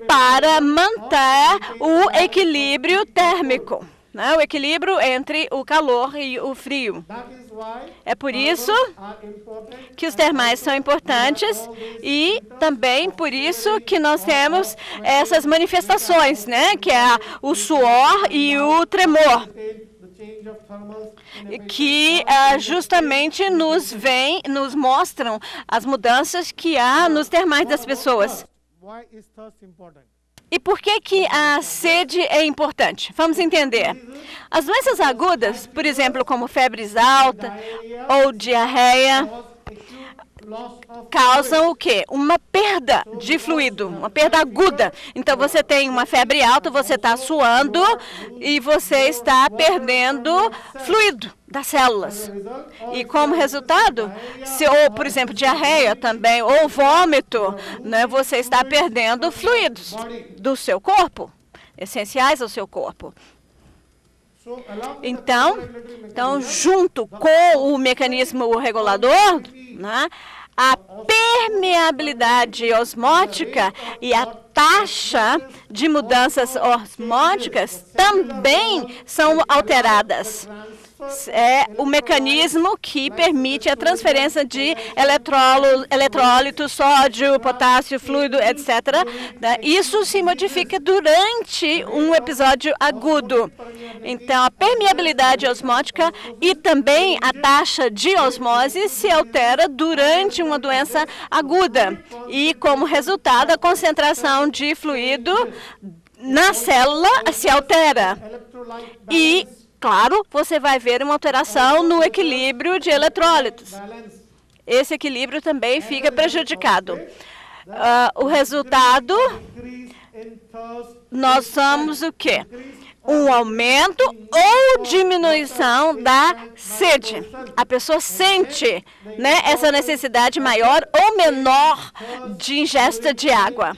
para manter o equilíbrio térmico, né? O equilíbrio entre o calor e o frio. É por isso que os termais são importantes e também por isso que nós temos essas manifestações, né? Que é o suor e o tremor, que justamente nos mostram as mudanças que há nos termais das pessoas. E por que a sede é importante? Vamos entender. As doenças agudas, por exemplo, como febres altas ou diarreia, causam o quê? Uma perda de fluido, uma perda aguda. Então, você tem uma febre alta, você está suando e você está perdendo fluido das células. E como resultado, ou, por exemplo, diarreia também, ou vômito, né, você está perdendo fluidos do seu corpo, essenciais ao seu corpo. Então, junto com o mecanismo regulador, né, a permeabilidade osmótica e a taxa de mudanças osmóticas também são alteradas. É o mecanismo que permite a transferência de eletrólitos, sódio, potássio, fluido, etc. Isso se modifica durante um episódio agudo. Então, a permeabilidade osmótica e também a taxa de osmose se altera durante uma doença aguda. E, como resultado, a concentração de fluido na célula se altera. E, claro, você vai ver uma alteração no equilíbrio de eletrólitos. Esse equilíbrio também fica prejudicado. O resultado, nós somos o quê? Um aumento ou diminuição da sede. A pessoa sente, né, essa necessidade maior ou menor de ingesta de água.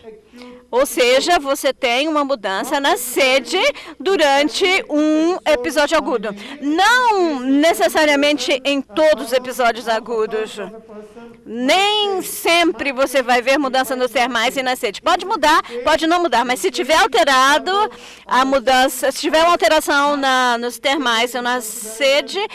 Ou seja, você tem uma mudança na sede durante um episódio agudo. Não necessariamente em todos os episódios agudos. Nem sempre você vai ver mudança nos termais e na sede. Pode mudar, pode não mudar, mas se tiver alterado a mudança, se tiver uma alteração nos termais ou na sede,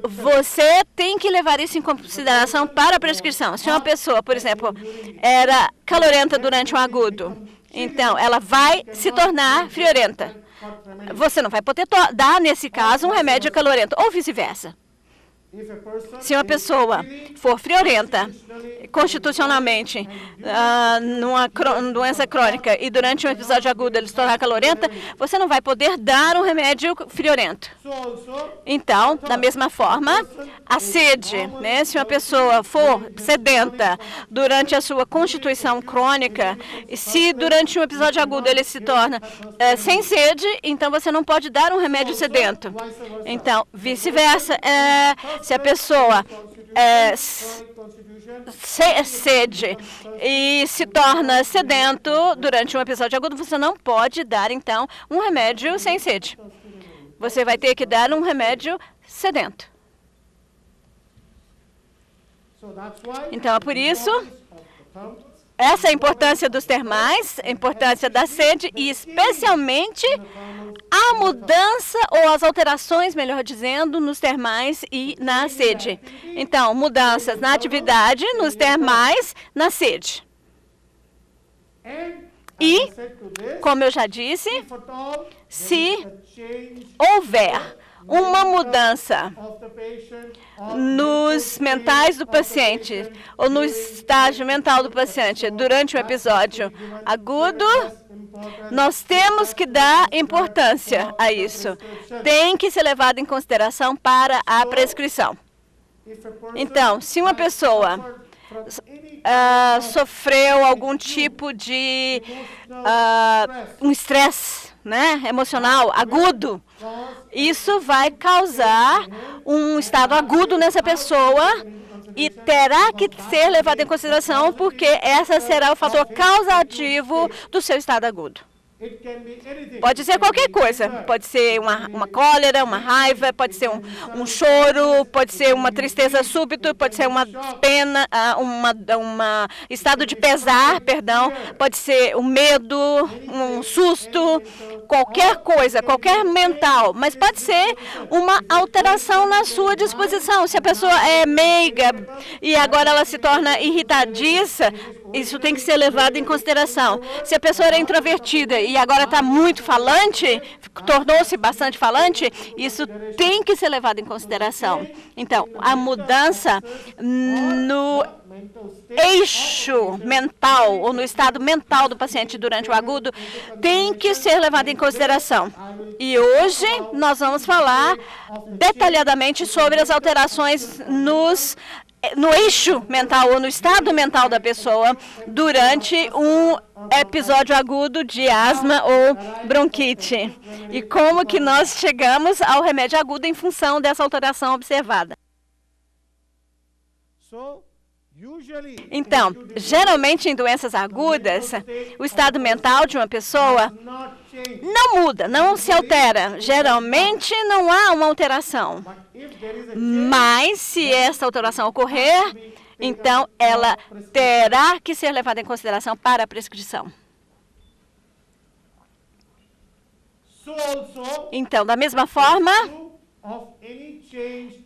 você tem que levar isso em consideração para a prescrição. Se uma pessoa, por exemplo, era calorenta durante um agudo, então ela vai se tornar friorenta. Você não vai poder dar, nesse caso, um remédio calorento, ou vice-versa. Se uma pessoa for friorenta constitucionalmente numa doença crônica e durante um episódio agudo ele se tornar calorenta, você não vai poder dar um remédio friorento. Então, da mesma forma, a sede, né? Se uma pessoa for sedenta durante a sua constituição crônica, se durante um episódio agudo ele se torna sem sede, então você não pode dar um remédio sedento. Então, vice-versa. Se a pessoa sede e se torna sedento durante um episódio agudo, você não pode dar, então, um remédio sem sede. Você vai ter que dar um remédio sedento. Então, é por isso, essa é a importância dos termais, a importância da sede e, especialmente, a mudança ou as alterações, melhor dizendo, nos termais e na sede. Então, mudanças na atividade, nos termais, na sede. E, como eu já disse, se houver uma mudança nos mentais do paciente ou no estágio mental do paciente durante um episódio agudo, nós temos que dar importância a isso. Tem que ser levado em consideração para a prescrição. Então, se uma pessoa sofreu algum tipo de um estresse, né, emocional agudo, isso vai causar um estado agudo nessa pessoa e terá que ser levado em consideração porque essa será o fator causativo do seu estado agudo. Pode ser qualquer coisa, pode ser uma cólera, uma raiva, pode ser um choro, pode ser uma tristeza súbita, pode ser uma pena, estado de pesar, perdão, pode ser um medo, um susto, qualquer coisa, qualquer mental, mas pode ser uma alteração na sua disposição. Se a pessoa é meiga e agora ela se torna irritadiça, isso tem que ser levado em consideração. Se a pessoa era introvertida e agora está muito falante, tornou-se bastante falante, isso tem que ser levado em consideração. Então, a mudança no eixo mental ou no estado mental do paciente durante o agudo tem que ser levado em consideração. E hoje nós vamos falar detalhadamente sobre as alterações no eixo mental ou no estado mental da pessoa durante um episódio agudo de asma ou bronquite. E como que nós chegamos ao remédio agudo em função dessa alteração observada. Então, geralmente em doenças agudas, o estado mental de uma pessoa não muda, não se altera. Geralmente não há uma alteração. Mas se essa alteração ocorrer, então ela terá que ser levada em consideração para a prescrição. Então, da mesma forma,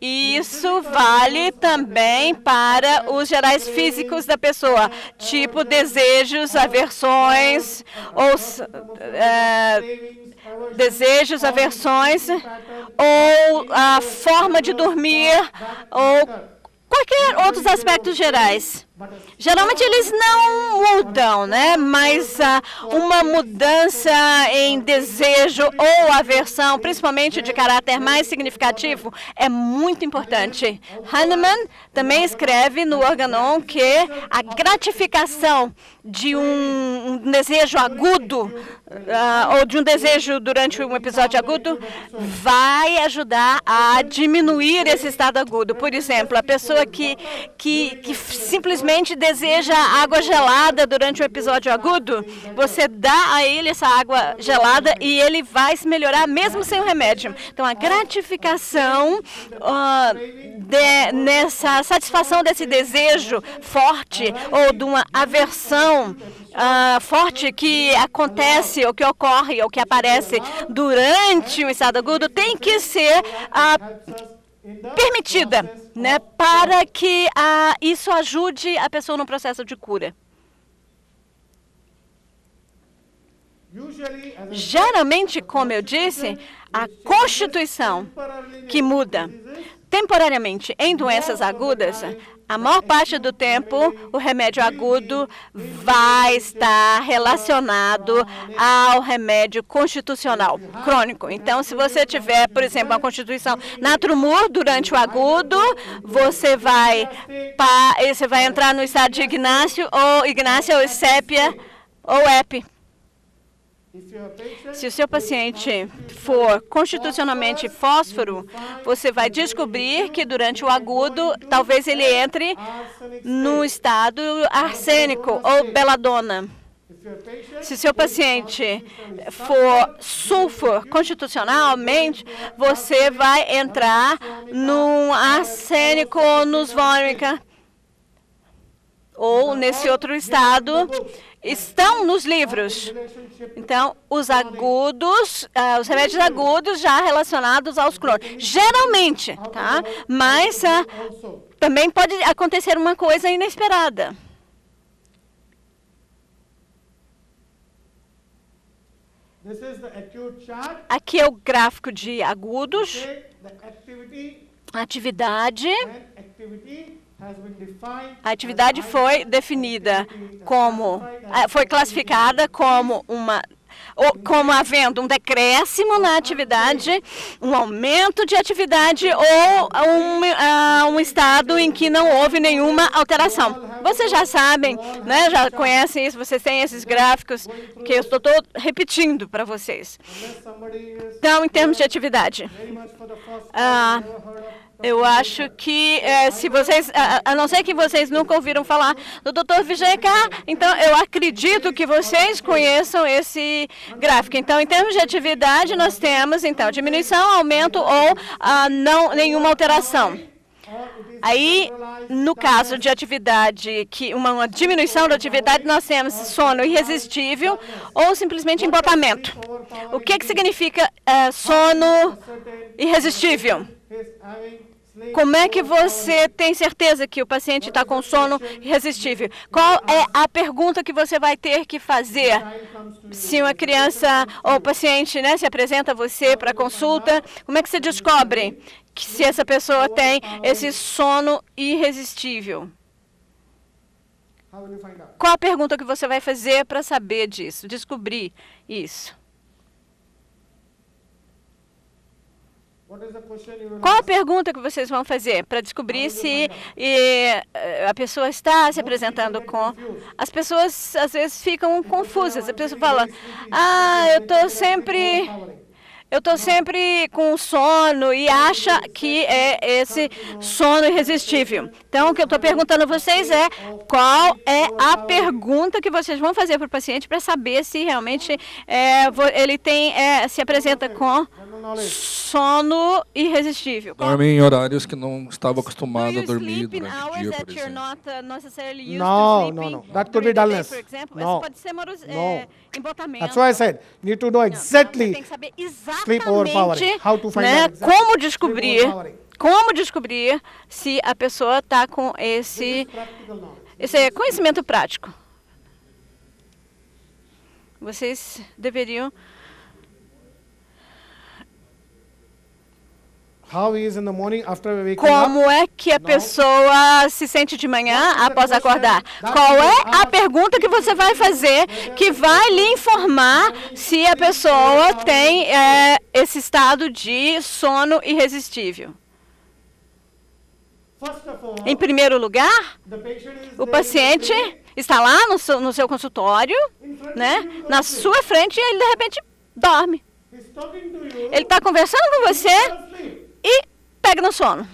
isso vale também para os gerais físicos da pessoa, tipo desejos, aversões, ou ou a forma de dormir, ou qualquer outros aspectos gerais. Geralmente eles não mudam, né? Mas uma mudança em desejo ou aversão, principalmente de caráter mais significativo, é muito importante. Hahnemann também escreve no Organon que a gratificação de um desejo agudo ou de um desejo durante um episódio agudo vai ajudar a diminuir esse estado agudo. Por exemplo, a pessoa que simplesmente deseja água gelada durante um episódio agudo, você dá a ele essa água gelada e ele vai se melhorar mesmo sem o remédio. Então, a gratificação nessa satisfação desse desejo forte ou de uma aversão forte que acontece ou que ocorre ou que aparece durante o estado agudo tem que ser permitida, né, para que isso ajude a pessoa no processo de cura. Geralmente, como eu disse, a constituição que muda temporariamente em doenças agudas, a maior parte do tempo, o remédio agudo vai estar relacionado ao remédio constitucional crônico. Então, se você tiver, por exemplo, uma constituição natrumur durante o agudo, você vai entrar no estado de Ignácio ou sépia ou EP. Se o seu paciente for constitucionalmente fósforo, você vai descobrir que durante o agudo, talvez ele entre no estado arsênico ou beladona. Se o seu paciente for sulfur constitucionalmente, você vai entrar no arsênico ou nos vômica ou nesse outro estado. Estão nos livros. Então, os remédios agudos já relacionados aos crônicos. Geralmente, tá? Mas também pode acontecer uma coisa inesperada. Aqui é o gráfico de agudos, atividade. A atividade foi definida foi classificada como havendo um decréscimo na atividade, um aumento de atividade ou um estado em que não houve nenhuma alteração. Vocês já sabem, né? Já conhecem isso, vocês têm esses gráficos que eu estou repetindo para vocês. Então, em termos de atividade, eu acho que se vocês, a não ser que vocês nunca ouviram falar do Dr. Vijay K, então eu acredito que vocês conheçam esse gráfico. Então, em termos de atividade, nós temos então diminuição, aumento ou nenhuma alteração. Aí, no caso de atividade, uma diminuição da atividade, nós temos sono irresistível ou simplesmente embotamento. O que significa sono irresistível? Como é que você tem certeza que o paciente está com sono irresistível? Qual é a pergunta que você vai ter que fazer? Se uma criança ou o paciente, né, se apresenta a você para consulta, como é que você descobre se essa pessoa tem esse sono irresistível? Qual a pergunta que você vai fazer para saber disso, descobrir isso? Qual a pergunta que vocês vão fazer para descobrir se a pessoa está se apresentando com... As pessoas, às vezes, ficam confusas. A pessoa fala, eu estou sempre com sono e acha que é esse sono irresistível. Então, o que eu estou perguntando a vocês é qual é a pergunta que vocês vão fazer para o paciente para saber se realmente ele se apresenta com sono irresistível. Dorme em horários que não estava acostumado a dormir durante o dia, por exemplo. No. That could be dullness. No. Embotamento. That's why I said, need to know exactly tem que saber sleep overpowering. How to find out exactly como descobrir se a pessoa está com esse conhecimento prático. Vocês deveriam how he is in the morning after waking Como up. é que a pessoa se sente de manhã após acordar? Qual é a pergunta que você vai fazer que vai lhe informar se a pessoa tem esse estado de sono irresistível? First of all, Em primeiro lugar, the patient is o there paciente está lá no seu consultório, né, na sua frente, e ele de repente dorme. he's talking to you, Ele está conversando com você asleep. e pega no sono.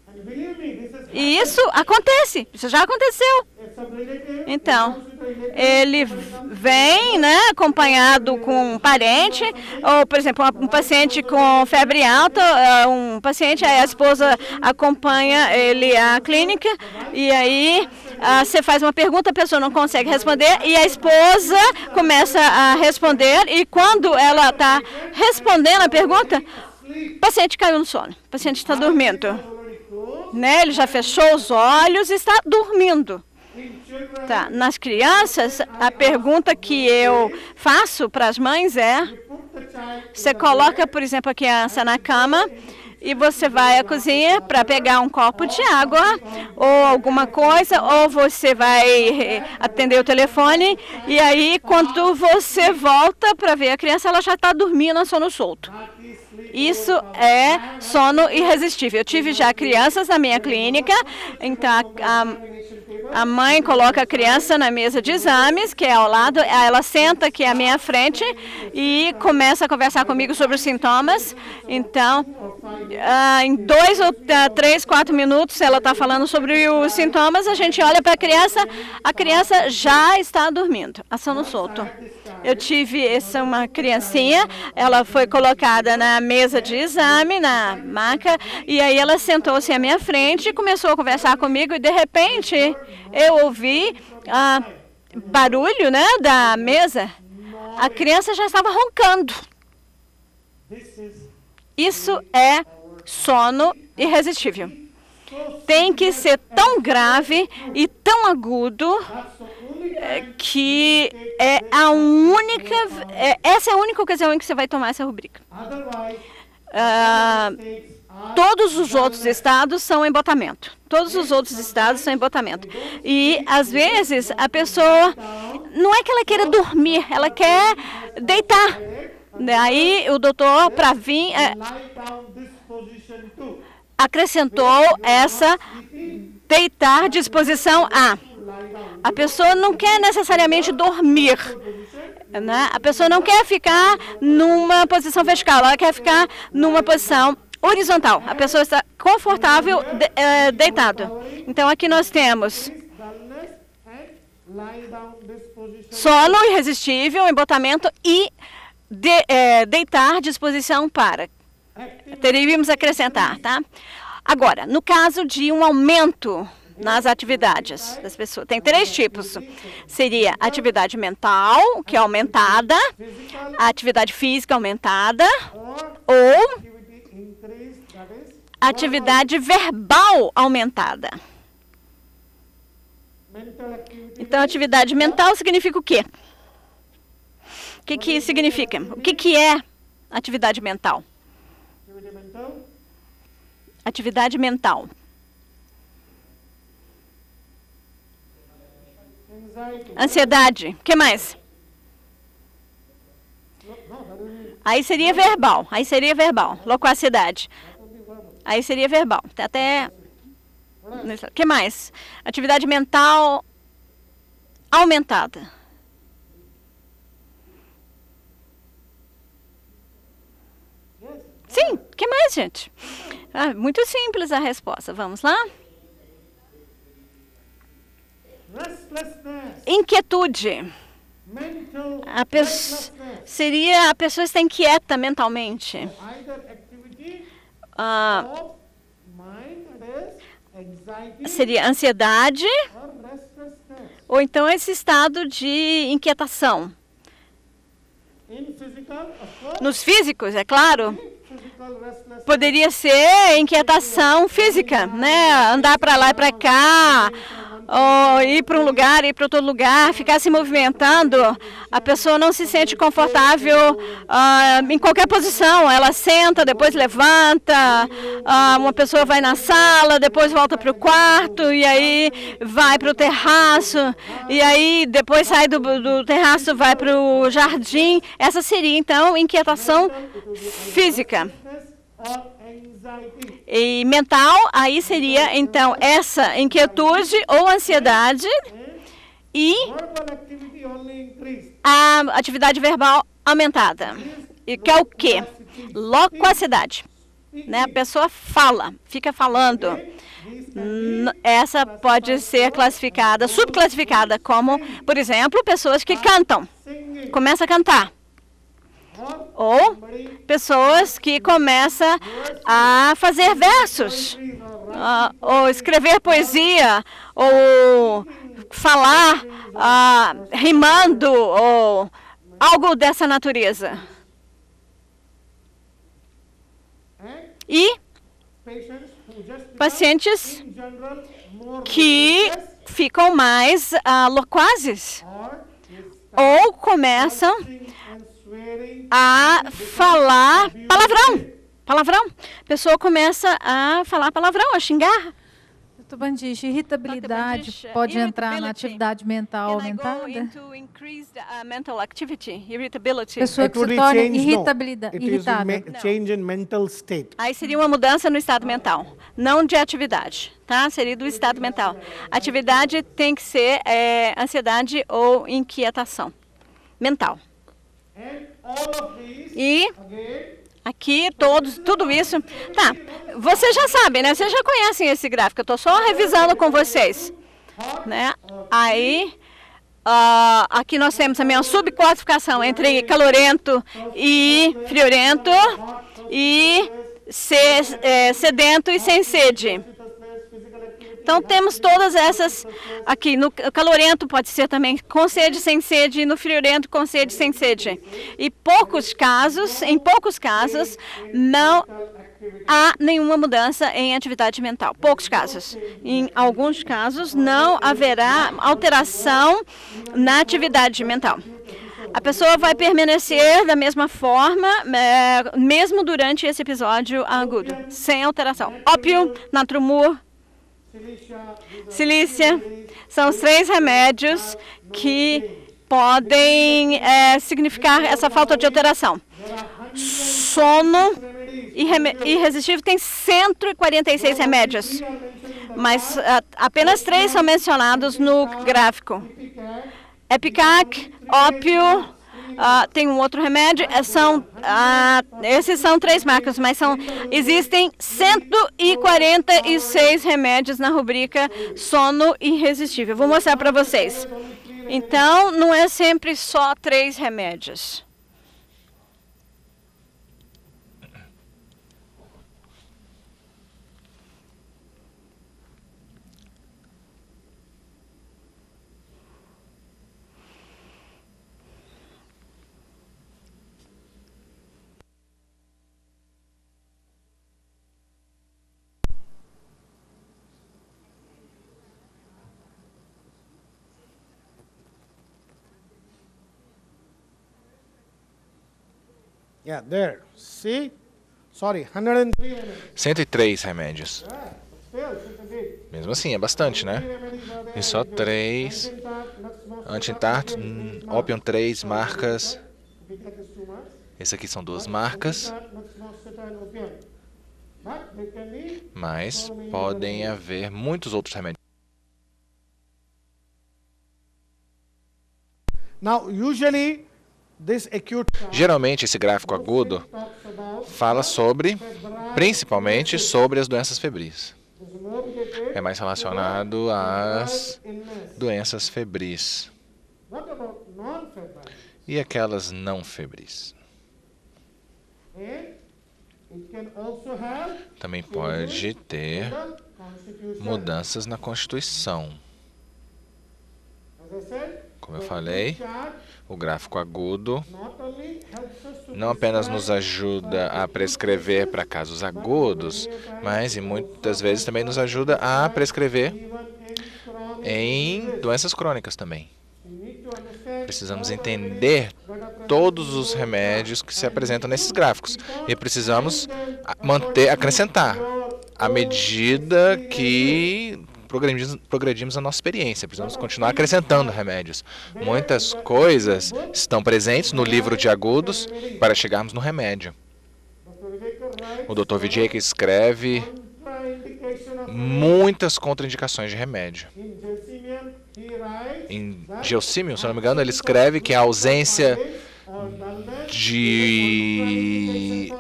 And believe me, this is E isso acontece, isso já aconteceu. some relative. Então, Comes with a relative. ele vem, né, acompanhado com um parente, ou, por exemplo, um paciente com febre alta, um paciente, aí a esposa acompanha ele à clínica, e aí você faz uma pergunta, a pessoa não consegue responder, e a esposa começa a responder, e quando ela está respondendo a pergunta, o paciente caiu no sono, o paciente está dormindo. Already closed. Né? Ele já fechou os olhos e está dormindo. In children, Tá. Nas crianças, a pergunta que eu faço para as mães é: put the child você coloca, por exemplo, a criança na cama e você vai à cozinha para pegar um copo de água ou alguma coisa, ou você vai atender o telefone, e aí quando você volta para ver a criança, ela já está dormindo, sono solto. Isso é sono irresistível. Eu tive já crianças na minha clínica, então a mãe coloca a criança na mesa de exames, que é ao lado, ela senta aqui à minha frente e começa a conversar comigo sobre os sintomas. Então, em 2 ou 3, 4 minutos, ela está falando sobre os sintomas, a gente olha para a criança já está dormindo, a sono solto. Eu tive uma criancinha, ela foi colocada na mesa de exame, na maca, e aí ela sentou-se à minha frente e começou a conversar comigo, e de repente eu ouvi barulho, né, da mesa. A criança já estava roncando. Isso é sono irresistível. Tem que ser tão grave e tão agudo que essa é a única ocasião em que você vai tomar essa rubrica. Todos os outros estados são embotamento. Todos os outros estados são embotamento. E, às vezes, a pessoa, não é que ela queira dormir, ela quer deitar. Aí, o doutor, para vir, acrescentou essa deitar disposição A. A pessoa não quer necessariamente dormir, né? A pessoa não quer ficar numa posição vertical, ela quer ficar numa posição horizontal. A pessoa está confortável deitado. Então, aqui nós temos sono irresistível, embotamento e deitar disposição para. Teríamos acrescentar, tá? Agora, no caso de um aumento nas atividades das pessoas, tem 3 tipos. Seria atividade mental, que é aumentada, a atividade física aumentada, ou atividade verbal aumentada. Então, atividade mental significa o quê? O que significa? O que é atividade mental? Atividade mental. Ansiedade. O que mais? Aí seria verbal. Loquacidade. Aí seria verbal. Até. O que mais? Atividade mental aumentada. Sim, o que mais, gente? Muito simples a resposta. Vamos lá? Inquietude. A pessoa está inquieta mentalmente. Seria ansiedade ou então esse estado de inquietação. Nos físicos, é claro. Poderia ser inquietação física, né? Andar para lá e para cá, ou ir para um lugar, ir para outro lugar, ficar se movimentando, a pessoa não se sente confortável em qualquer posição. Ela senta, depois levanta, uma pessoa vai na sala, depois volta para o quarto, e aí vai para o terraço, e aí depois sai do terraço, vai para o jardim. Essa seria, então, inquietação física. E mental, aí seria, então, essa inquietude ou ansiedade e a atividade verbal aumentada. E que é o quê? Loquacidade. Né? A pessoa fala, fica falando. Essa pode ser classificada, subclassificada como, por exemplo, pessoas que cantam. Começa a cantar. Ou pessoas que começam a fazer versos, ou escrever poesia, ou falar rimando, ou algo dessa natureza. E pacientes que ficam mais loquazes, ou começam a falar palavrão. A pessoa começa a falar palavrão, a xingar. Dr. Bandiche, irritabilidade pode entrar na atividade mental aumentada? Pessoa que se torna irritável. Aí seria uma mudança no estado mental, não de atividade, tá? Seria do estado mental. Atividade tem que ser ansiedade ou inquietação mental. E aqui tudo isso. Tá, vocês já sabem, né? Vocês já conhecem esse gráfico. Eu estou só revisando com vocês, né? Aí, aqui nós temos também uma subclassificação entre calorento e friorento e sedento e sem sede. Então, temos todas essas aqui. No calorento pode ser também com sede, sem sede, e no friorento com sede, sem sede. E em poucos casos, não há nenhuma mudança em atividade mental. Poucos casos. Em alguns casos, não haverá alteração na atividade mental. A pessoa vai permanecer da mesma forma, mesmo durante esse episódio agudo, sem alteração. Ópio, natrumur, silícia, são os 3 remédios que podem significar essa falta de alteração. Sono irresistível tem 146 remédios, mas apenas 3 são mencionados no gráfico. Epicac, ópio, tem um outro remédio, esses são 3 marcas, mas existem 146 remédios na rubrica sono irresistível. Vou mostrar para vocês. Então, não é sempre só 3 remédios. Yeah, there. See? Sorry, 103. 103 remédios. Mesmo assim, é bastante, né? E só 3. Antitarto, Opium 3 marcas. Esse aqui são 2 marcas. Mas podem haver muitos outros remédios. Now, usually, geralmente, esse gráfico agudo fala principalmente sobre as doenças febris. É mais relacionado às doenças febris. E aquelas não febris. Também pode ter mudanças na Constituição. Como eu falei, o gráfico agudo não apenas nos ajuda a prescrever para casos agudos, mas e muitas vezes também nos ajuda a prescrever em doenças crônicas também. Precisamos entender todos os remédios que se apresentam nesses gráficos e precisamos acrescentar à medida que progredimos a nossa experiência. Precisamos continuar acrescentando remédios. Muitas coisas estão presentes no livro de agudos para chegarmos no remédio. O Dr. Vijay escreve muitas contraindicações de remédio. Em Gelsemium, se não me engano, ele escreve que a ausência de...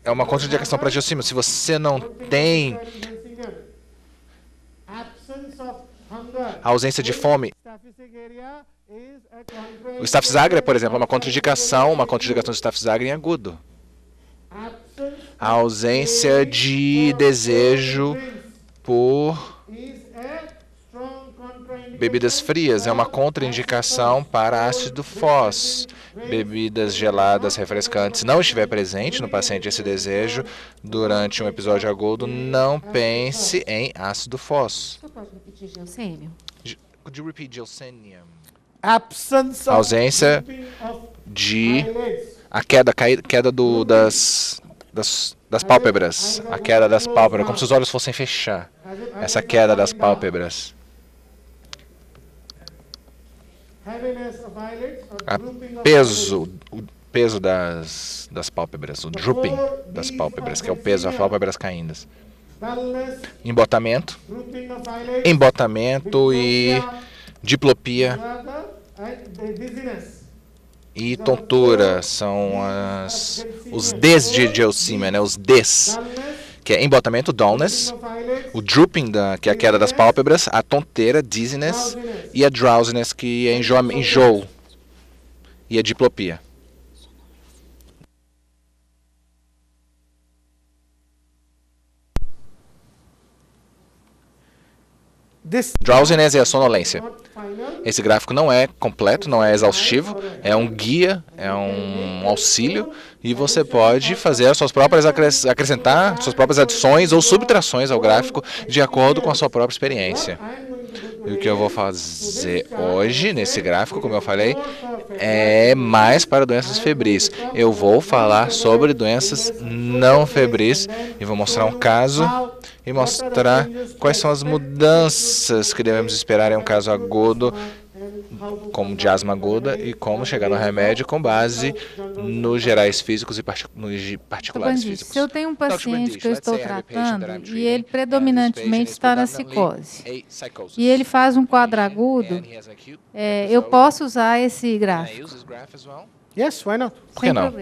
É uma contraindicação para Gelsemium. Se você não tem a ausência de fome, o Staph Zagra, por exemplo, é uma contraindicação do Staph Zagra em agudo. A ausência de desejo por bebidas frias é uma contraindicação para ácido fós. Bebidas geladas, refrescantes, não estiver presente no paciente esse desejo durante um episódio agudo, não pense em ácido fós. Você pode repetir Gelsemium? Could you repeat Gelsemium? Absence A of ausência de a queda das pálpebras, a queda das pálpebras, como se os olhos fossem fechar. Essa queda das pálpebras. O peso das pálpebras, o drooping das pálpebras, que é o peso das pálpebras caindo. Embotamento e diplopia e tontura são os Ds de Gelsemium, né? Os Ds, que é embotamento, dullness, o drooping, que é a queda das pálpebras, a tonteira, dizziness, e a drowsiness, que é enjoo, e a diplopia. Drowsiness é a sonolência. Esse gráfico não é completo, não é exaustivo, é um guia, é um auxílio, e você pode fazer as suas próprias acrescentar suas próprias adições ou subtrações ao gráfico de acordo com a sua própria experiência. E o que eu vou fazer hoje nesse gráfico, como eu falei, é mais para doenças febris. Eu vou falar sobre doenças não febris e vou mostrar um caso e mostrar quais são as mudanças que devemos esperar em um caso agudo, como de asma aguda, e como chegar no remédio com base nos gerais físicos e nos particulares físicos. Se eu tenho um paciente que eu estou tratando e ele predominantemente está na psicose, e ele faz um quadro agudo, eu posso usar esse gráfico? Yes, why not? Por que não?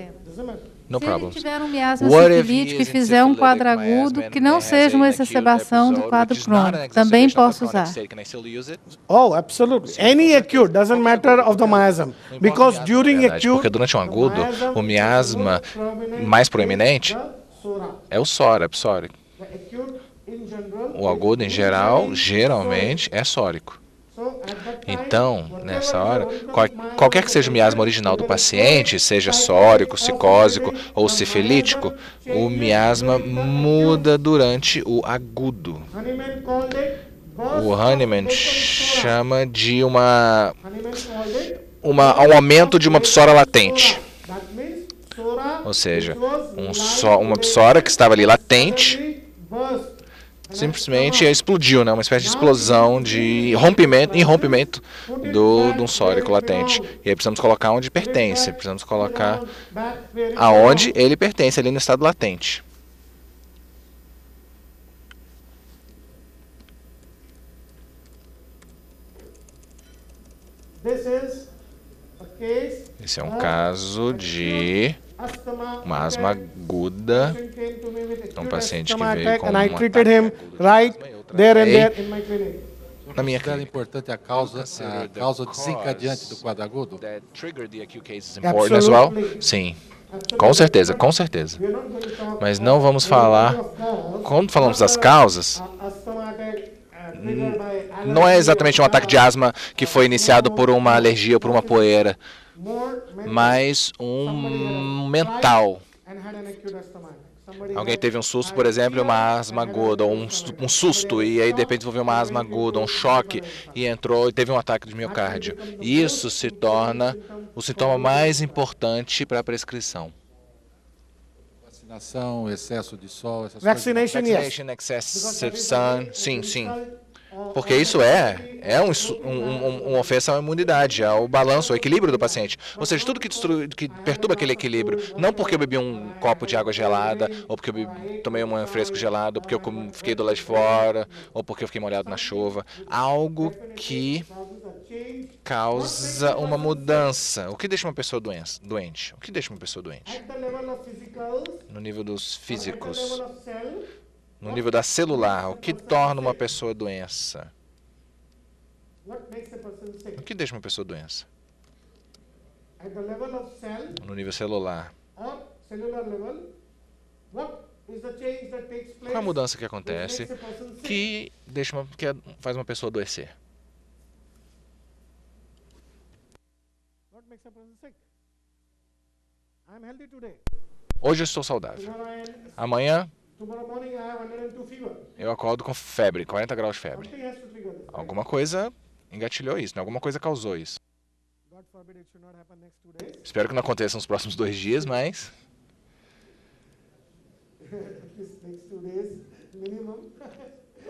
No Se problem. ele tiver um miasma sífilítico e fizer um quadro agudo que não seja uma exacerbação do quadro crônico, também posso usar. Oh, absolutely. Any acute, doesn't matter of the miasm. Because during acute, porque durante um agudo, o miasma mais proeminente é o SOR, é psórico. O agudo, em geral, geralmente é sórico. Então, nessa hora, qualquer que seja o miasma original do paciente, seja sórico, psicósico ou sifilítico, o miasma muda durante o agudo. O Hahnemann chama de um aumento de uma psora latente. Ou seja, uma psora que estava ali latente simplesmente explodiu, né? Uma espécie de explosão, de rompimento de um sórico latente. E aí precisamos colocar onde pertence, precisamos colocar aonde ele pertence, ali no estado latente. Esse é um caso de uma asma aguda, um paciente que veio com uma na minha clínica. É importante a causa desencadeante do quadro agudo? Sim, com certeza. Mas não vamos falar, quando falamos das causas, não é exatamente um ataque de asma que foi iniciado por uma alergia ou por uma poeira, mas um mental. Alguém teve um susto, por exemplo, uma asma aguda, ou um susto, e aí de repente desenvolveu uma asma aguda, um choque, e entrou e teve um ataque de miocárdio. Isso se torna o sintoma mais importante para a prescrição. Vacinação, excesso de sol, essas Vaccination, coisas. yes. Vaccination, excessive sun, sim, sim. Porque isso é uma ofensa à imunidade, ao balanço, ao equilíbrio do paciente. Ou seja, tudo que perturba aquele equilíbrio. Não porque eu bebi um copo de água gelada, ou porque eu tomei um refresco gelado, ou porque eu fiquei do lado de fora, ou porque eu fiquei molhado na chuva. Algo que causa uma mudança. O que deixa uma pessoa doente? O que deixa uma pessoa doente? No nível dos físicos. No nível da celular, o que torna uma pessoa doença? O que deixa uma pessoa doença? No nível celular. Qual é a mudança que acontece que faz uma pessoa adoecer? Hoje eu estou saudável. Amanhã eu acordo com febre, 40 graus de febre. Alguma coisa engatilhou isso, né? Alguma coisa causou isso. Espero que não aconteça nos próximos 2 dias, mas...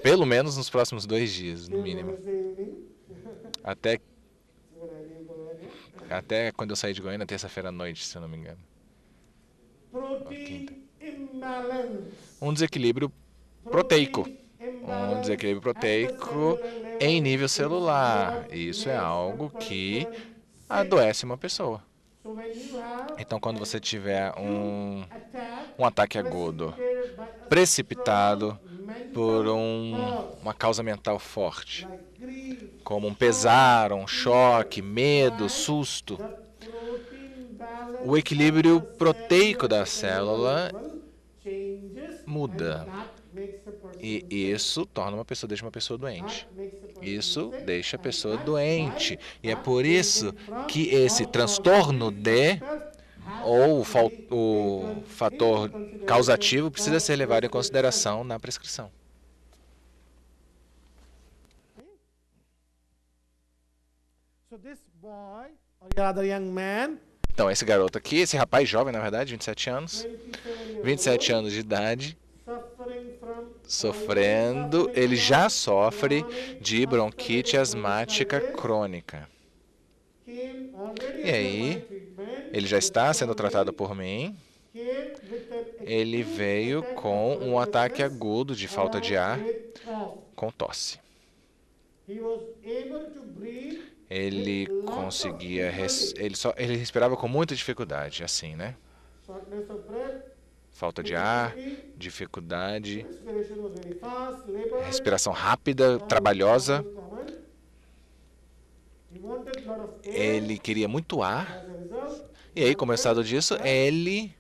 Pelo menos nos próximos 2 dias, no mínimo. Até quando eu saí de Goiânia, terça-feira à noite, se eu não me engano. Quinta. Um desequilíbrio proteico. Um desequilíbrio proteico em nível celular. Isso é algo que adoece uma pessoa. Então, quando você tiver um ataque agudo, precipitado por uma causa mental forte, como um pesar, um choque, medo, susto, o equilíbrio proteico da célula muda. E isso deixa uma pessoa doente. Isso deixa a pessoa doente. E é por isso que esse transtorno ou o fator causativo precisa ser levado em consideração na prescrição. Então, esse garoto aqui, esse rapaz jovem, na verdade, 27 anos de idade, sofrendo, ele já sofre de bronquite asmática crônica. E aí, ele já está sendo tratado por mim. Ele veio com um ataque agudo de falta de ar, com tosse. Ele conseguia, ele respirava com muita dificuldade, assim, né? Falta de ar, dificuldade, respiração rápida, trabalhosa. Ele queria muito ar. E aí, como resultado disso, ele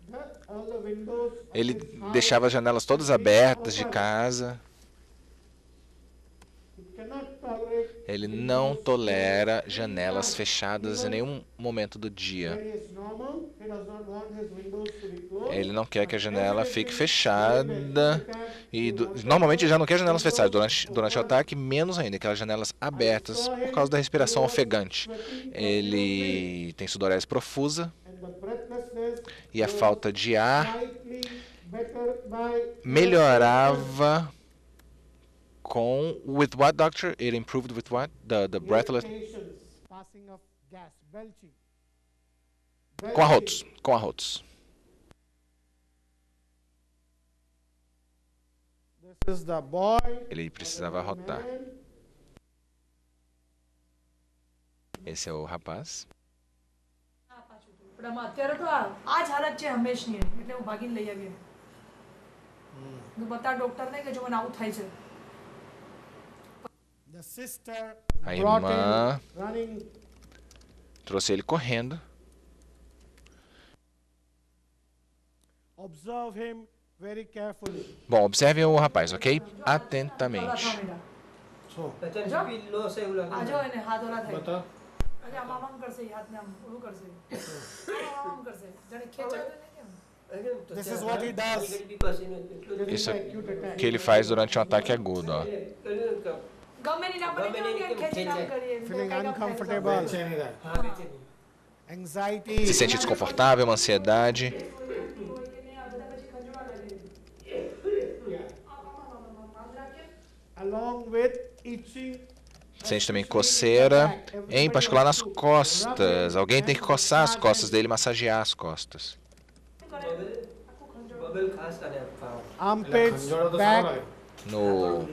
deixava as janelas todas abertas de casa. Ele não tolera janelas fechadas em nenhum momento do dia. Ele não quer que a janela fique fechada. E normalmente já não quer janelas fechadas. Durante o ataque, menos ainda, aquelas janelas abertas por causa da respiração ofegante. Ele tem sudorese profusa. E a falta de ar melhorava with what, doctor? It improved with what? The breathless... Com arrotos. Ele precisava arrotar. Esse é o rapaz. A irmã trouxe ele correndo. Bom, observem o rapaz, ok? Atentamente. This is what he does. Isso é que ele faz durante um ataque agudo. Ó. Feeling uncomfortable. Anxiety. Se sente desconfortável, uma ansiedade. Along with itching. Sente também coceira, em particular nas costas. Alguém tem que coçar as costas dele, massagear as costas. Armpits, back.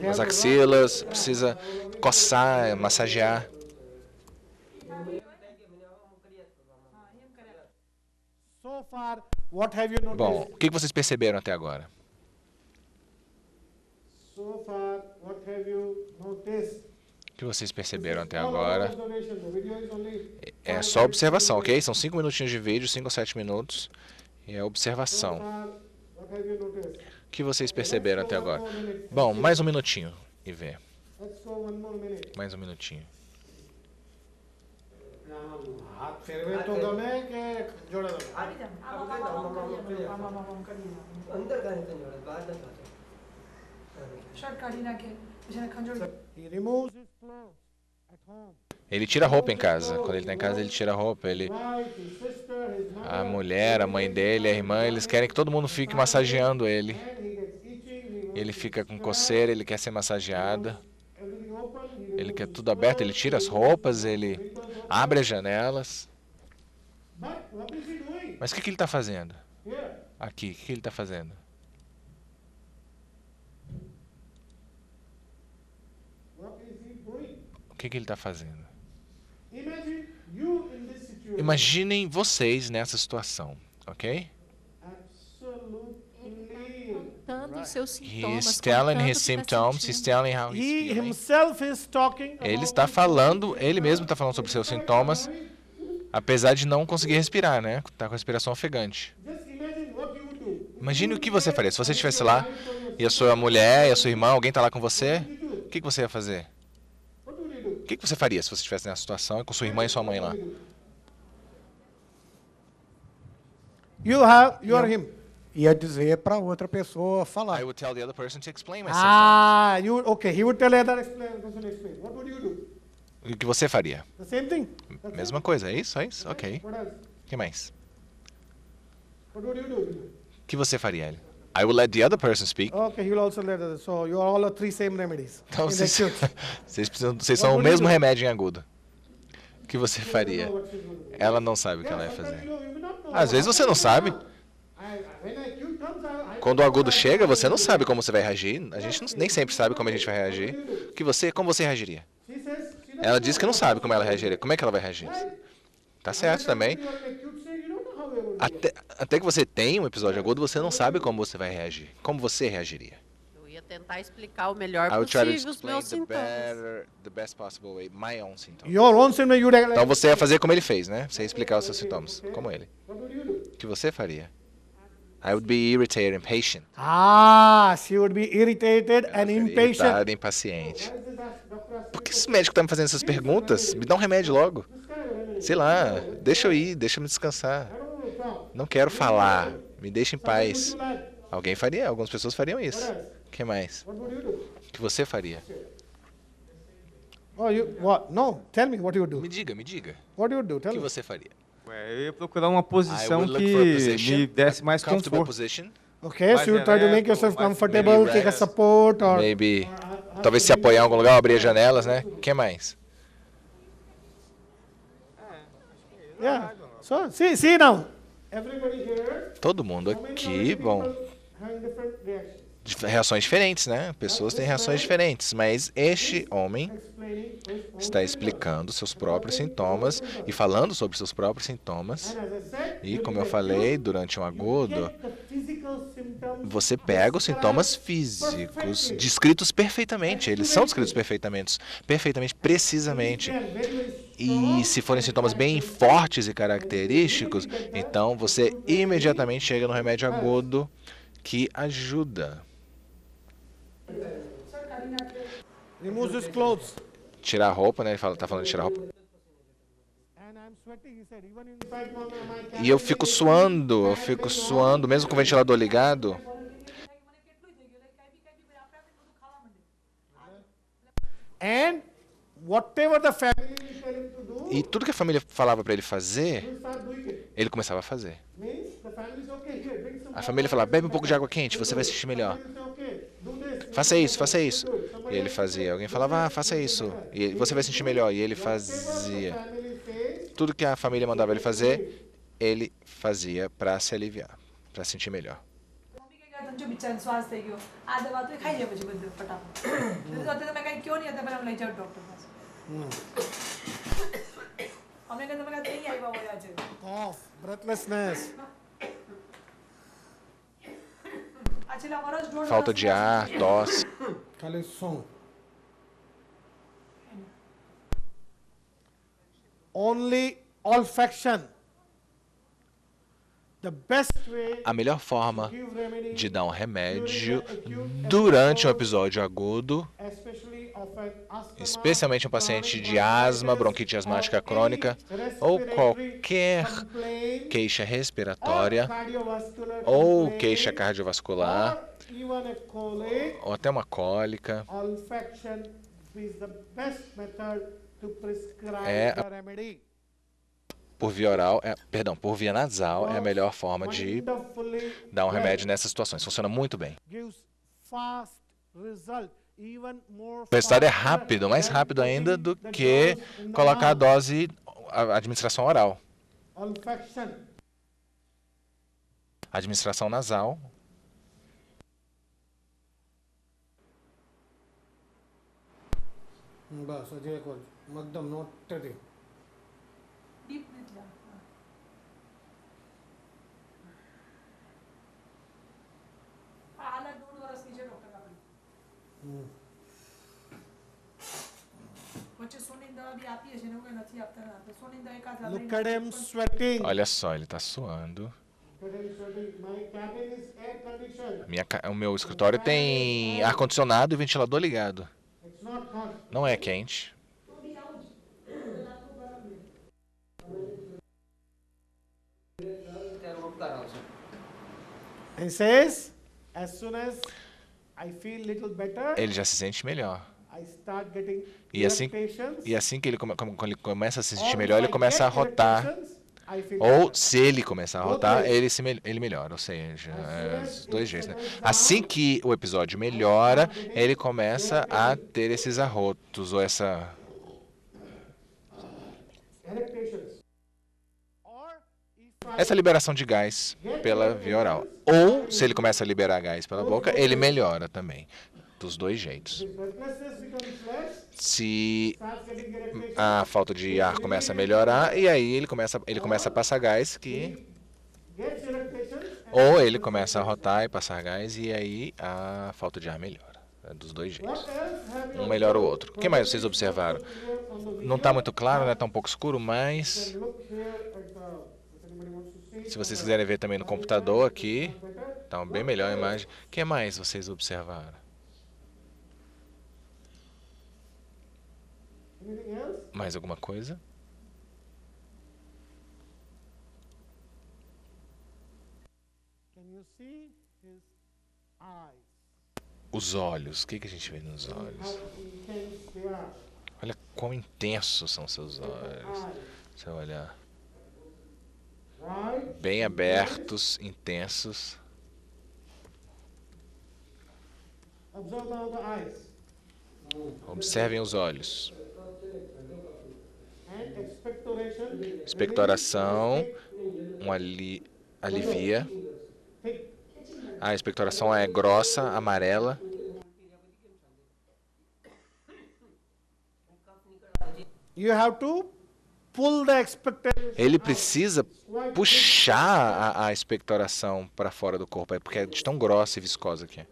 Nas axilas, precisa coçar, massagear. So far, what have you noticed? Bom, o que vocês perceberam até agora? So far, what have you noticed? O que vocês perceberam até agora? É só observação, ok? São 5 minutinhos de vídeo, 5 ou 7 minutos. E é observação. O que vocês perceberam até agora? Bom, mais um minutinho e vê. Mais um minutinho. He removes his clothes at home. Ele tira a roupa em casa. Quando ele está em casa, ele tira a roupa. A mulher, a mãe dele, a irmã, eles querem que todo mundo fique massageando ele. Ele fica com coceira, ele quer ser massageado. Ele quer tudo aberto, ele tira as roupas, ele abre as janelas. Mas o que ele está fazendo? Aqui, o que ele está fazendo? O que ele está fazendo? Imaginem vocês nessa situação, ok? Contando seus sintomas. He's telling his symptoms, he's telling how he's He feeling. himself is talking Ele está falando, ele mesmo está falando sobre seus sintomas, apesar de não conseguir respirar, né? Está com a respiração ofegante. Imagine o que você faria. Se você estivesse lá e a sua mulher e a sua irmã, alguém está lá com você, o que você ia fazer? O que você faria se você estivesse nessa situação com sua irmã e sua mãe lá? You are him. Ia dizer para outra pessoa falar. I would tell the other person to explain my symptoms. Okay. He would tell the other person to explain. What would you do? O que você faria? The same thing. Mesma coisa, é isso? É isso? Ok. What else? O que mais? What would you do? O que você faria? I will let the other person speak. Okay, he will also let others. So you are all the three same remedies. Então in the vocês, acute. vocês são o mesmo remédio em agudo. O que você faria? Ela não sabe o que ela vai fazer. Às vezes você não sabe. Quando o agudo chega, você não sabe como você vai reagir. A gente nem sempre sabe como a gente vai reagir. Como você reagiria? Ela diz que não sabe como ela reagiria. Como é que ela vai reagir? Tá certo também. Até que você tenha um episódio agudo, você não sabe como você vai reagir. Como você reagiria? Eu ia tentar explicar o melhor I would try to possível os meus explain sintomas. the best possible way, my own symptoms. Your own symptom, you would Então você ia fazer como ele fez, né? Você ia explicar os seus sintomas, como ele. O que você faria? I would be irritated, impatient. she would be irritated and impatient. Irritada e impaciente. Por que esse médico tá me fazendo essas perguntas? Me dá um remédio logo. Sei lá, deixa eu ir, deixa eu me descansar. Não quero falar, me deixa em paz. Alguém faria, algumas pessoas fariam isso. O que mais? O que você faria? What? No, tell me what you would do. Me diga. What you would do? O Tell que me. você faria? Eu ia procurar uma posição I would look que for a position, me desse mais a comfortable conforto. position. Okay, so you try to make yourself comfortable, maybe take a rest. support or... Maybe, talvez se apoiar em algum lugar, abrir as janelas, né? O que mais? Yeah. So, see now. Everybody here Todo mundo aqui, bom, having different reactions. reações diferentes, né? Pessoas têm reações diferentes, mas este homem Explaining his está explicando seus próprios sintomas e falando sobre seus próprios sintomas. And as I said, E como eu falei, durante um agudo, get the physical symptoms você pega os sintomas físicos descritos perfeitamente. Eles são descritos perfeitamente, precisamente. E se forem sintomas bem fortes e característicos, então você imediatamente chega no remédio agudo que ajuda. removes his clothes. Tirar a roupa, né? Ele tá falando de tirar a roupa. And I'm E eu fico suando, mesmo com o ventilador ligado. E tudo que a família falava para ele fazer, ele começava a fazer. A família falava, bebe um pouco de água quente, você vai se sentir melhor. Faça isso, faça isso. E ele fazia. Alguém falava, faça isso. E você vai se sentir melhor. E ele fazia. Tudo que a família mandava ele fazia para se aliviar, para se sentir melhor. Cough, breathlessness. Falta de ar, tosse. Only olfaction. A melhor forma de dar um remédio durante um episódio agudo, especialmente um paciente de asma, bronquite asmática crônica, ou qualquer queixa respiratória, ou queixa cardiovascular, ou até uma cólica, por via nasal é a melhor forma de dar um remédio nessas situações. Funciona muito bem. O resultado é rápido, mais rápido ainda do que colocar a dose, a administração oral. A administração nasal. Look at him sweating. Olha só, ele está suando. O meu escritório tem ar-condicionado e ventilador ligado. Não é quente. He says, as soon as I feel little better, ele já se sente melhor. I start getting E assim que ele começa a se sentir melhor, ele começa a rotar. Ou se ele começar a rotar, ele melhora. Ou seja, os dois jeitos. Né? Assim que o episódio melhora, ele começa a ter esses arrotos, ou essa... essa liberação de gás pela via oral. Ou, se ele começa a liberar gás pela boca, ele melhora também. Dos dois jeitos. Se a falta de ar começa a melhorar, e aí ele começa a passar gás, ou ele começa a rotar e passar gás, e aí a falta de ar melhora. É dos dois jeitos. Um melhora o outro. O que mais vocês observaram? Não está muito claro, né? Está um pouco escuro, mas... se vocês quiserem ver também no computador aqui, está bem melhor a imagem. O que mais vocês observaram? Mais alguma coisa? Os olhos. O que a gente vê nos olhos? Olha quão intensos são seus olhos. Se eu olhar. Bem abertos, intensos. Observem os olhos. Expectoração, alivia. A expectoração é grossa, amarela. Ele precisa puxar a expectoração para fora do corpo, porque é de tão grossa e viscosa que é.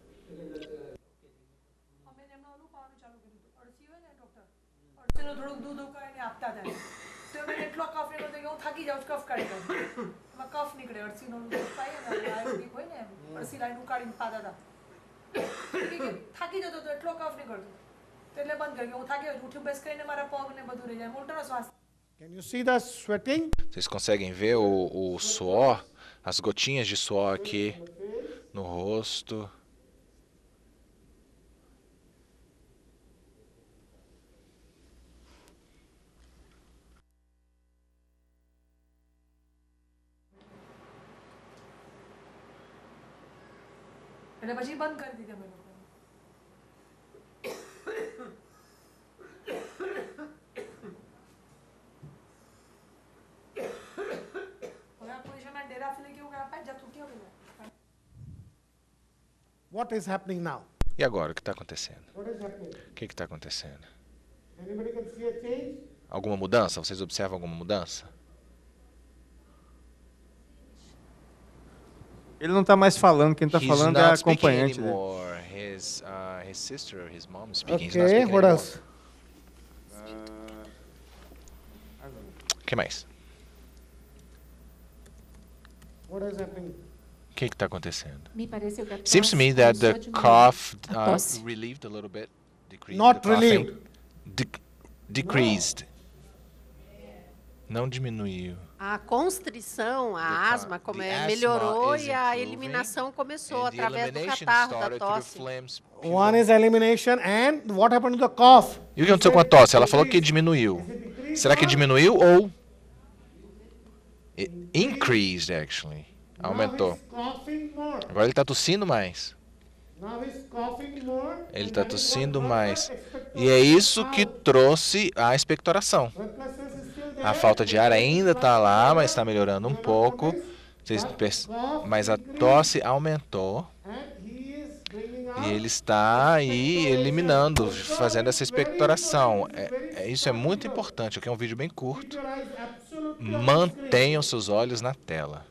Can you see the sweating? Vocês conseguem ver o suor, as gotinhas de suor aqui no rosto? What is happening now? E agora, o que está acontecendo? What is happening? O que está acontecendo? Anybody can see a change? Alguma mudança? Vocês observam alguma mudança? Ele não está mais falando, quem está falando é a acompanhante dele. His sister or his mom speaking. Okay, what else? O que mais? What is happening? O que está acontecendo? Me pareceu que a tosse Seems to me that the começou a cough diminuir. A tosse. relieved a little bit. Not relieved. Decreased. Não diminuiu. A constrição, a asma melhorou e a eliminação começou através do catarro, da tosse. One is elimination, and what happened to the cough? E o que aconteceu com a tosse? Ela falou que diminuiu. Será que diminuiu ou increased, actually? Aumentou. Agora ele está tossindo mais. Ele está tossindo mais. E é isso que trouxe a expectoração. A falta de ar ainda está lá, mas está melhorando um pouco. Mas a tosse aumentou. E ele está aí eliminando, fazendo essa expectoração. Isso é muito importante. Aqui é um vídeo bem curto. Mantenham seus olhos na tela.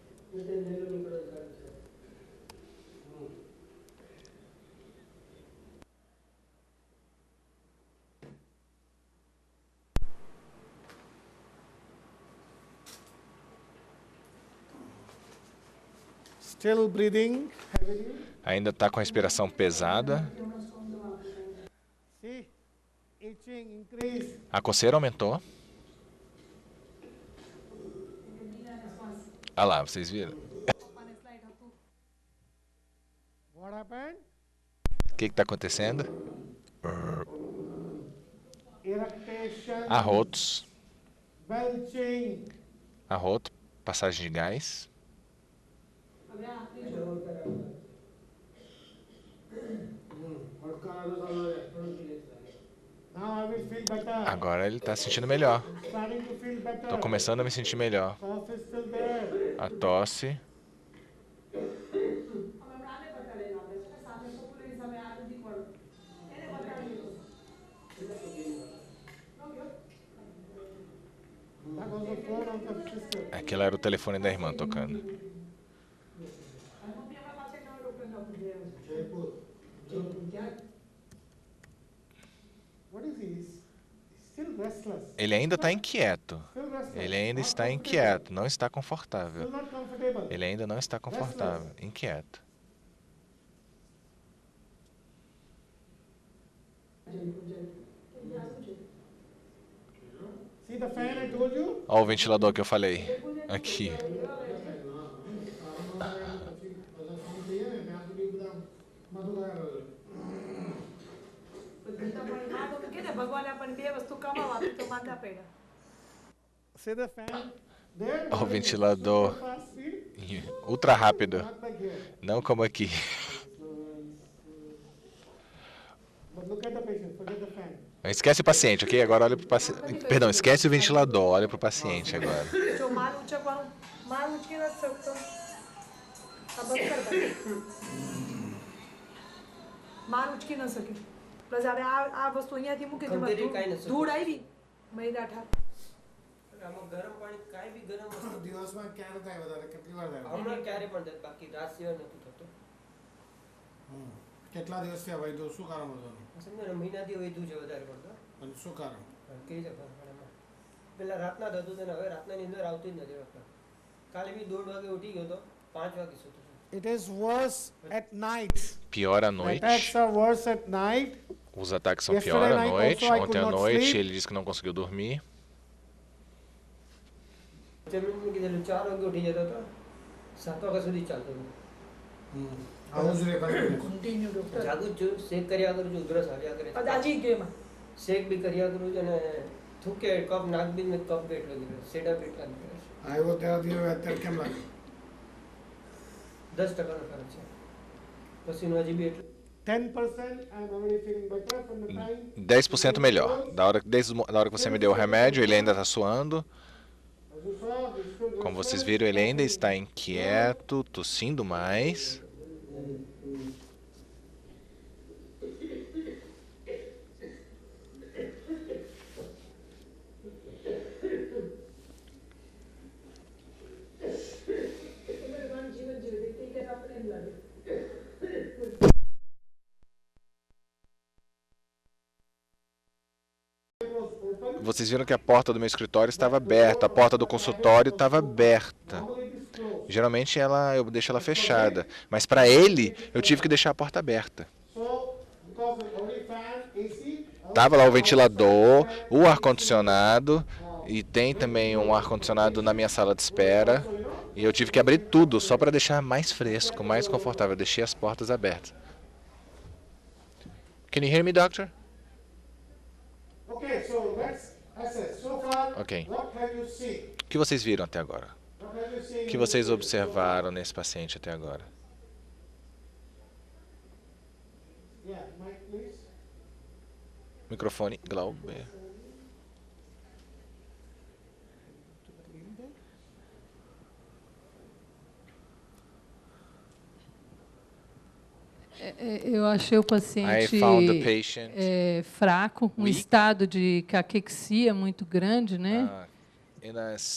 Still breathing heavily. Ainda está com a respiração pesada. See? Itching increase. A coceira aumentou. Ah lá, vocês viram? What happened? O que está acontecendo? Irritation. Arrotos. Belching. Arroto, passagem de gás. Now I will feel better. Agora ele está se sentindo melhor. Starting to feel better. Estou começando a me sentir melhor. Cough is still there. A tosse. That was the phone of the sister. Aquele era o telefone da irmã tocando. What is he? Still restless. Ele ainda está inquieto. Still restless. Ele ainda está inquieto, não está confortável. Still not comfortable. Ele ainda não está confortável, inquieto. See the fan I told you? Olha o ventilador que eu falei. Aqui. See the fan there? Olha o ventilador ultra rápido. Não como aqui. But look at the patient, forget the fan. Esquece o paciente, ok? Agora olha para o paciente. Perdão, esquece o ventilador, olha para o paciente agora. દિવસમાં ક્યારે થાય વધારે કેટલી વાર થાય હમણાં ક્યારે પણ થાય બાકી રાત સિવાય નથી થતો કેટલા દિવસથી આ વૈદ્યો શું કારણ હતું સમજો મહિનાથી વધુ છે વધારે પડતો અને શું કારણ કઈ રીતે ફરક પેલા રાતના થતું હતું ને હવે રાતના નિંદર આવતી જ નથી ડોક્ટર કાલે બી 2 વાગે ઉઠી ગયો તો 5 વાગે સૂતો છું. It is worse at night. Pior à noite. Attacks are worse at night. Os ataques são pior à noite. Ontem à noite ele disse que não conseguiu dormir. જમીનમાં કીધેલું 4 વાગે ઉઠી જતો હતો 7 વાગ્યા સુધી ચાલતો હતો. કન્ટિન્યુ ડોક્ટર જાગું જ છું, શેક કર્યા કરું છું, ઉધરસ આવ્યા કરે છે. દાજી ગયો એમાં શેક બી કર્યા કરું છું અને થૂકે કપ નાક બી મેં કપ એટલો દીધો સેટઅપ એટલા દીધો આવ્યો ત્યારથી અત્યારે કેમ લાગે? 10% ફરક છે. પછીનું હજી બી એટલું 10% I'm already feeling better from the time. 10% melhor. Desde a hora que você me deu o remédio, ele ainda está suando. Como vocês viram, ele ainda está inquieto, tossindo mais. Vocês viram que a porta do meu escritório estava aberta, a porta do consultório estava aberta. Geralmente eu deixo ela fechada, mas para ele eu tive que deixar a porta aberta. Tava lá o ventilador, o ar-condicionado e tem também um ar-condicionado na minha sala de espera. E eu tive que abrir tudo só para deixar mais fresco, mais confortável. Eu deixei as portas abertas. Can you hear me, doctor? Okay, so let's assess. So far, Ok. what have you seen? O que vocês viram até agora? What have you seen? O que vocês observaram nesse paciente até agora? Yeah, Mike, please. Microfone, Glauber. Eu achei o paciente fraco, estado de caquexia muito grande, né?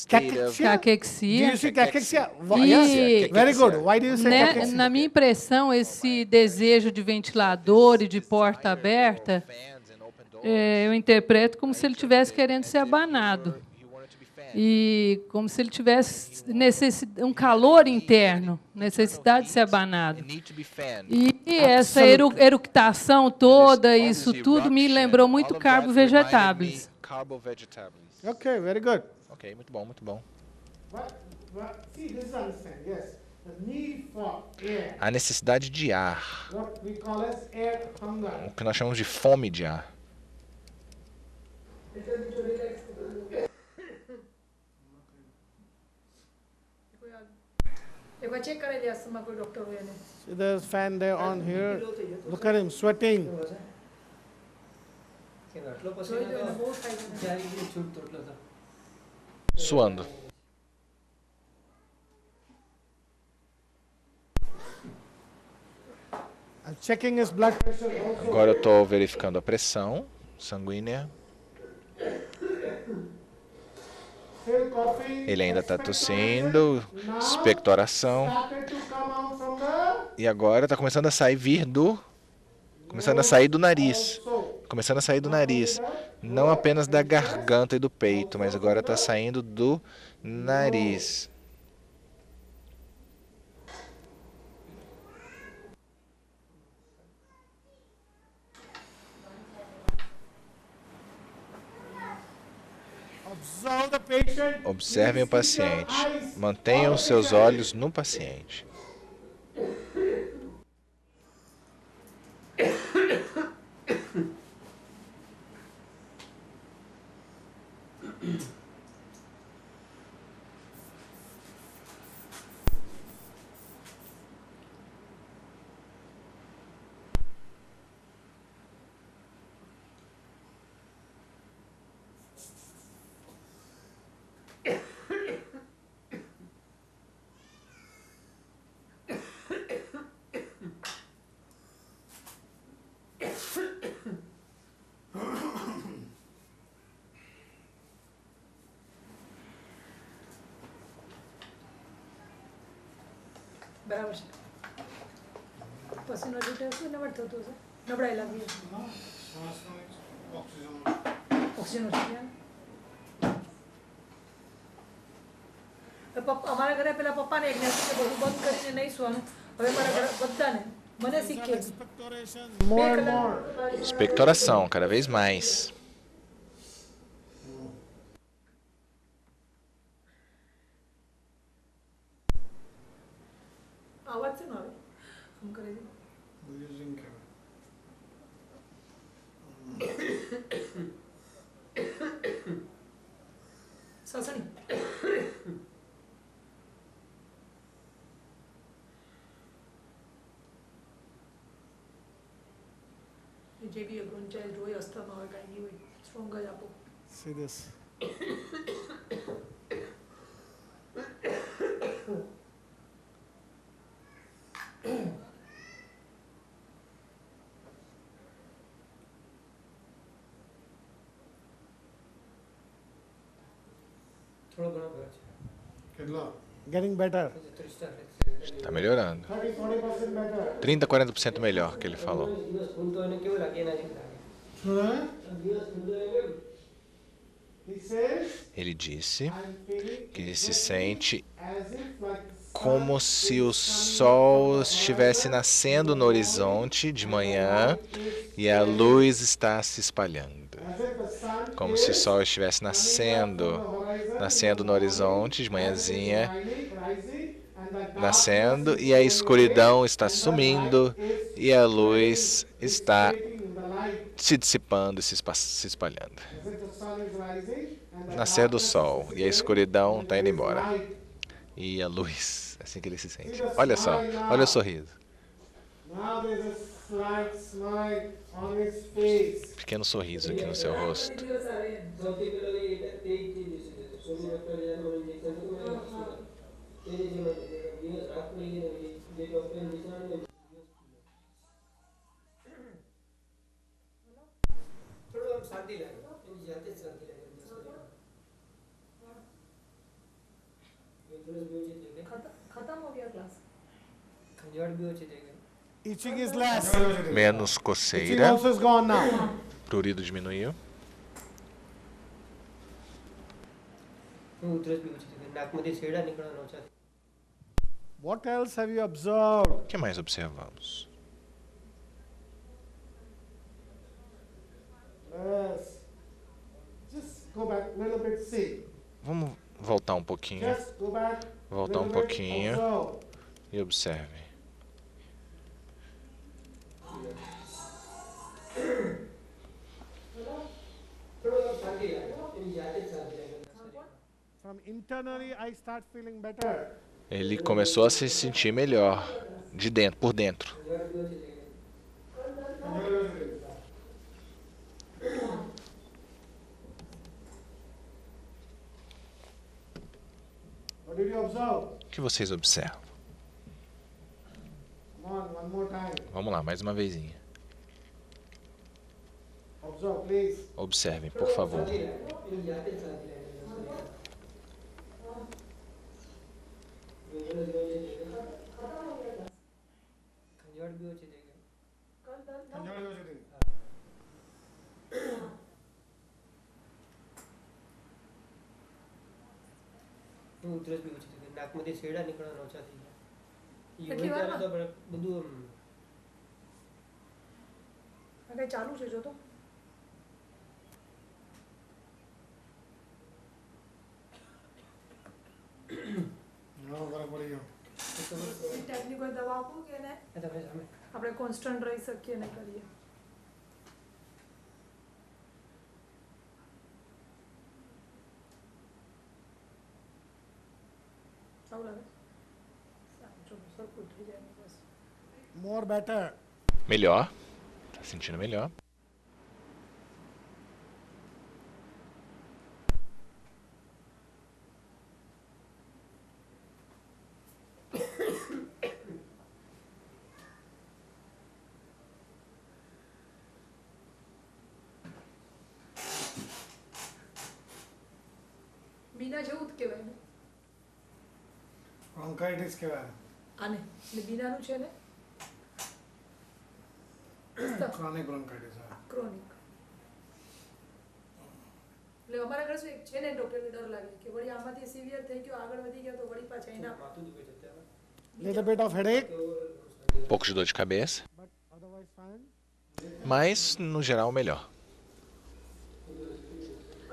Caquexia. Do you see caquexia? Yes. Very good. Why do you say caquexia? Na minha impressão, esse desejo de ventilador e de porta aberta, eu interpreto como se ele estivesse querendo ser abanado. E como se ele tivesse um calor interno, necessidade de ser abanado. E essa eructação toda, isso tudo, me lembrou muito carbo-vegetáveis. Okay, very good. Ok, muito bom, muito bom. See, this is understand. Yes. The need for air. A necessidade de ar, What we call as air hunger. o que nós chamamos de fome de ar. See, there's fan there on here. Look at him sweating. આટલો પસીનો ચારી ગયો છૂટતો એટલો હતો. Suando. I'm checking his blood pressure also. Agora eu estou verificando a pressão sanguínea. Still coughing. Ele ainda está tossindo, expectoração. Started to come out from the E agora está começando a sair começando a sair do nariz. Começando a sair do nariz. Não apenas da garganta e do peito, mas agora está saindo do nariz. Observem o paciente. Mantenham seus olhos no paciente. બરાબર છે. પસીનો છૂટે છે ને વટ થતું હશે, નબળાઈ લાગી હશે, ઓક્સિજન ઓછી છે. અમારા ઘરે પેલા પપ્પાને એક ને બધું બંધ કરીને નહીં સુવાનું, હવે મારા ઘરે બધાને મને શીખે. More and more. Expectoração, cada vez mais. आवाज से ना आवे हम करेंगे Using camera. ससनी जे भी ब्रोंचाइटिस હોય અસ્થમા હોય કાંઈ નહીં હોય સ્ટ્રોંગ જ આપો. See this. થોડો ઘણો ફરક છે. કેટલો? Getting better. Está melhorando. 30-40% better. 30, 40% melhor, que ele falou. દિવસ ખૂલતો એને કેવું લાગે એના જેવું લાગે. Huh? દિવસ ખૂલતો એને He says, Ele disse I'm feeling que ele se sente as if like como se o sol estivesse nascendo no horizonte de manhã e a luz está se espalhando. Como se o sol estivesse nascendo no horizonte de manhãzinha, nascendo, e a escuridão está sumindo e a luz está se dissipando e se espalhando. Nascer do sol e a escuridão está indo embora. E a luz, assim que ele se sente. Olha só, olha o sorriso. Pequeno sorriso aqui no seu rosto. શાંતિ લાગે એની જાતે જ શાંતિ લાગે. खत्म हो गया क्लास. ખંજવાળ બી ઓછી થઈ ગઈ. itching is less. Menos Itching coceira. also is gone now. Prurido diminuiu. ઉધરસ બી ઓછી થઈ ગઈ. નાકમાંથી છેડા નીકળવાના ઓછા થઈ. What else have you observed? O que mais observamos? Yes. Just go back a little bit, see. Vamos voltar um pouquinho. Just go back. Voltar um little bit, pouquinho observe. e observe. From internally, I start feeling better. Ele começou a se sentir melhor, de dentro, por dentro. What did you observe? O que vocês observam? Come on, one more time. Vamos lá, mais uma vezinha. Observe, please. Observem, por favor. ખંજવાળ બી ઓછી થઈ ગઈ. ખંજવાળ ઓછી થઈ ગઈ. ઉધરસ બી ઓછી થઈ ગઈ. નાકમાંથી છેડા નીકળવાના ઓછા થઈ ગયા. ઈ કેટલી હોય ત્યારે વારમાં? તો પણ બધું આમ આ કઈ ચાલુ છે જો તો. No, ફરક પડી ગયો. ટાઈપની કોઈ દવા આપો કે ને આ તમે સામે આપણે કોન્સ્ટન્ટ રહી શકીએ ને કરીએ. સારું લાગે. સારું, ચલો સરખું થઈ જાય ને બસ. More better. Melhor. Tá sentindo melhor. બીના જેવું જ કહેવાય ને Bronchitis કહેવાય. આને એટલે બીનાનું છે ને Chronic bronchitis. ક્રોનિક. એટલે અમારા ઘરે શું એક છે ને ડોક્ટરને ડર લાગે કે વળી આમાંથી સિવિયર થઈ ગયો આગળ વધી ગયો તો વળી પાછા એના માથું દુખે છે ત્યારે. Little bit of headache, Um pouco de dor de cabeça, but otherwise fine. mas no geral melhor.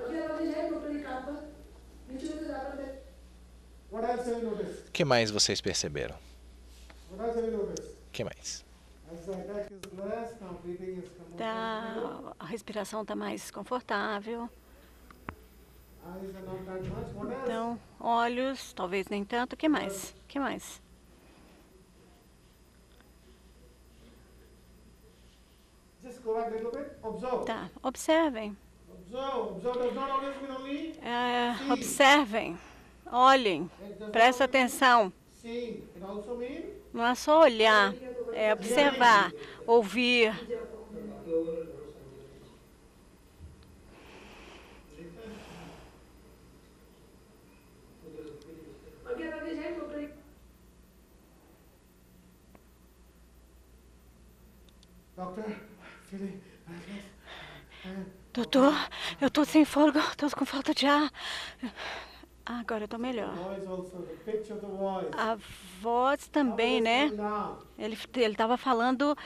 અગિયાર વાગે જાય ડોક્ટરની કામ પર નીચે આગળ જાય. What else have you noticed? O que mais vocês perceberam? What O que mais? A respiração está mais confortável. Então, olhos, talvez nem tanto. O que mais? O que mais? Tá, observem. Observem, olhem, prestem atenção. Não é só olhar, é observar, ouvir. Doutor, eu estou sem fôlego, estou com falta de ar. Agora eu estou melhor. A voz também, né? Ele estava falando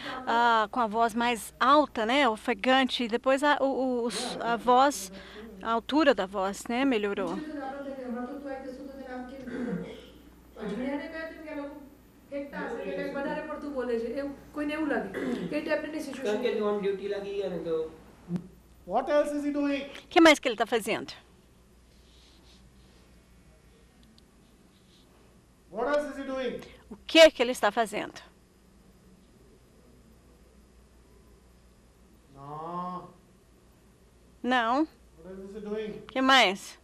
com a voz mais alta, né? Ofegante. Depois a voz, a altura da voz, né? Melhorou. What else is he doing? O que mais que ele está fazendo? What else is he doing? O que ele está fazendo? No. Não. What else is he doing? O que mais?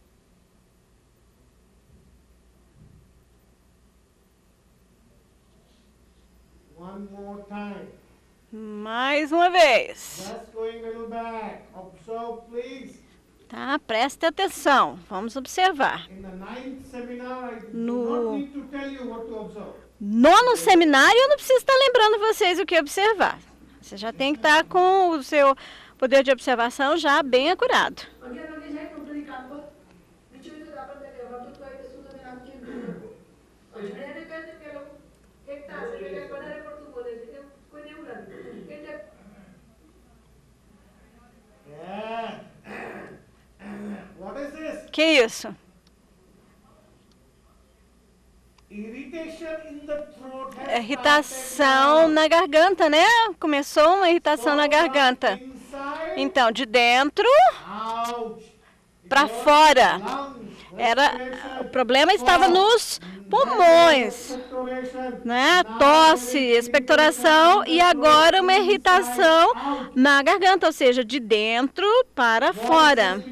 One more time. Mais uma vez. Just going a little back. Observe, please. Tá, preste atenção. Vamos observar. In the 9th seminar, I do not need to tell you what to observe. Nono seminário, eu não preciso estar lembrando vocês o que observar. Você já tem que estar com o seu poder de observação já bem acurado. What is this? Que isso? Irritação na garganta, né? Começou uma irritação na garganta. Então, de dentro para fora. O problema estava nos pulmões, né? Tosse, expectoração e agora uma irritação na garganta, ou seja, de dentro para fora.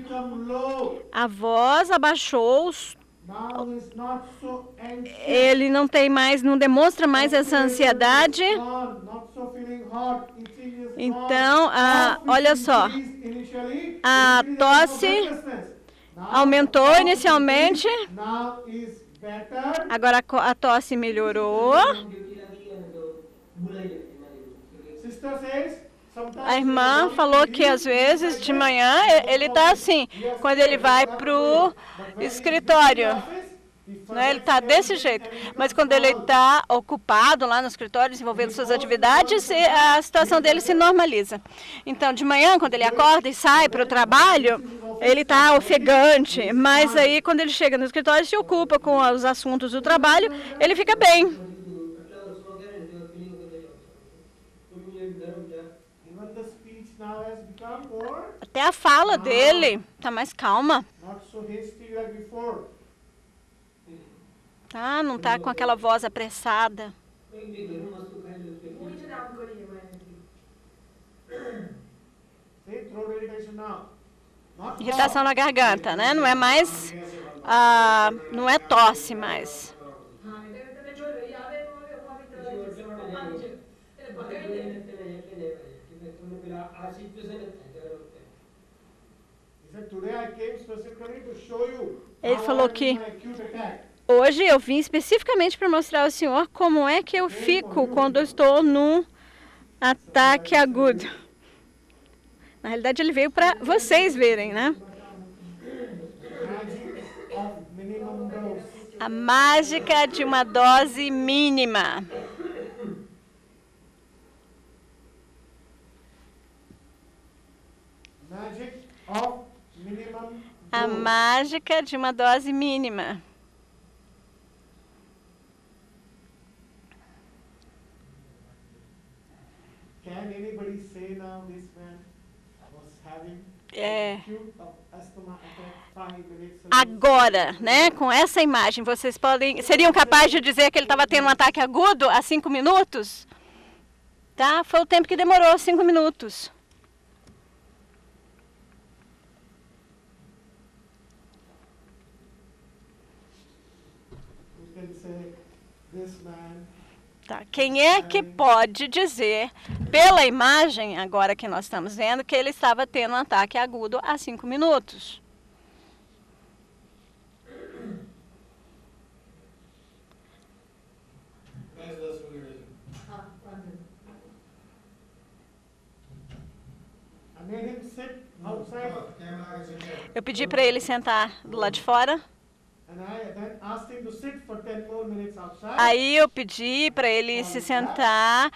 A voz abaixou, ele não tem mais, não demonstra mais essa ansiedade. Então, olha só, a tosse aumentou inicialmente, agora a tosse melhorou. A irmã falou que às vezes de manhã ele está assim, quando ele vai para o escritório, né, ele está desse jeito. Mas quando ele está ocupado lá no escritório, desenvolvendo suas atividades, a situação dele se normaliza. Então, de manhã, quando ele acorda e sai para o trabalho, ele está ofegante. Mas aí, quando ele chega no escritório e se ocupa com os assuntos do trabalho, ele fica bem. Até a fala dele está mais calma. Tá, não está com aquela voz apressada. Irritação na garganta, né? Não é mais, não é tosse mais. Ele falou que hoje eu vim especificamente para mostrar ao senhor como é que eu fico quando eu estou num ataque agudo. Na realidade, ele veio para vocês verem, né? A mágica de uma dose mínima. A mágica de uma dose mínima. Agora, né, com essa imagem, vocês seriam capazes de dizer que ele estava tendo um ataque agudo há 5 minutos? Tá? Foi o tempo que demorou, 5 minutos. Tá. Quem é que pode dizer, pela imagem agora que nós estamos vendo, que ele estava tendo um ataque agudo há 5 minutos? Eu pedi para ele sentar do lado de fora. Aí eu pedi para ele se sentar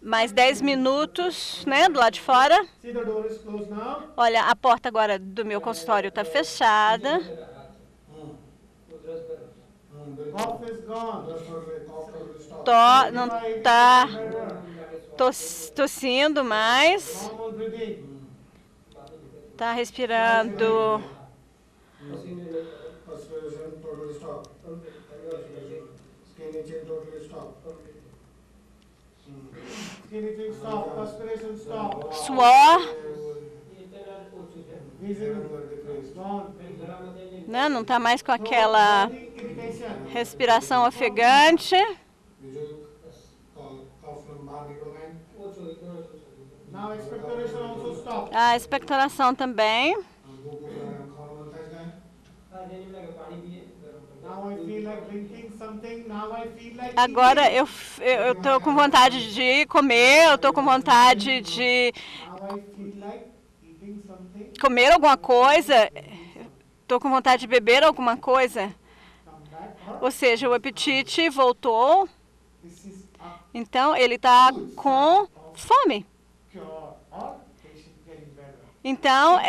mais 10 minutos, né, do lado de fora. Olha, a porta agora do meu consultório está fechada. Não está tossindo mais. Está respirando. Suor. Não está mais com aquela respiração ofegante. A expectoração também. Agora eu estou com vontade de comer, eu estou com vontade de comer alguma coisa, estou com vontade de beber alguma coisa. Ou seja, o apetite voltou, então ele está com fome. Então,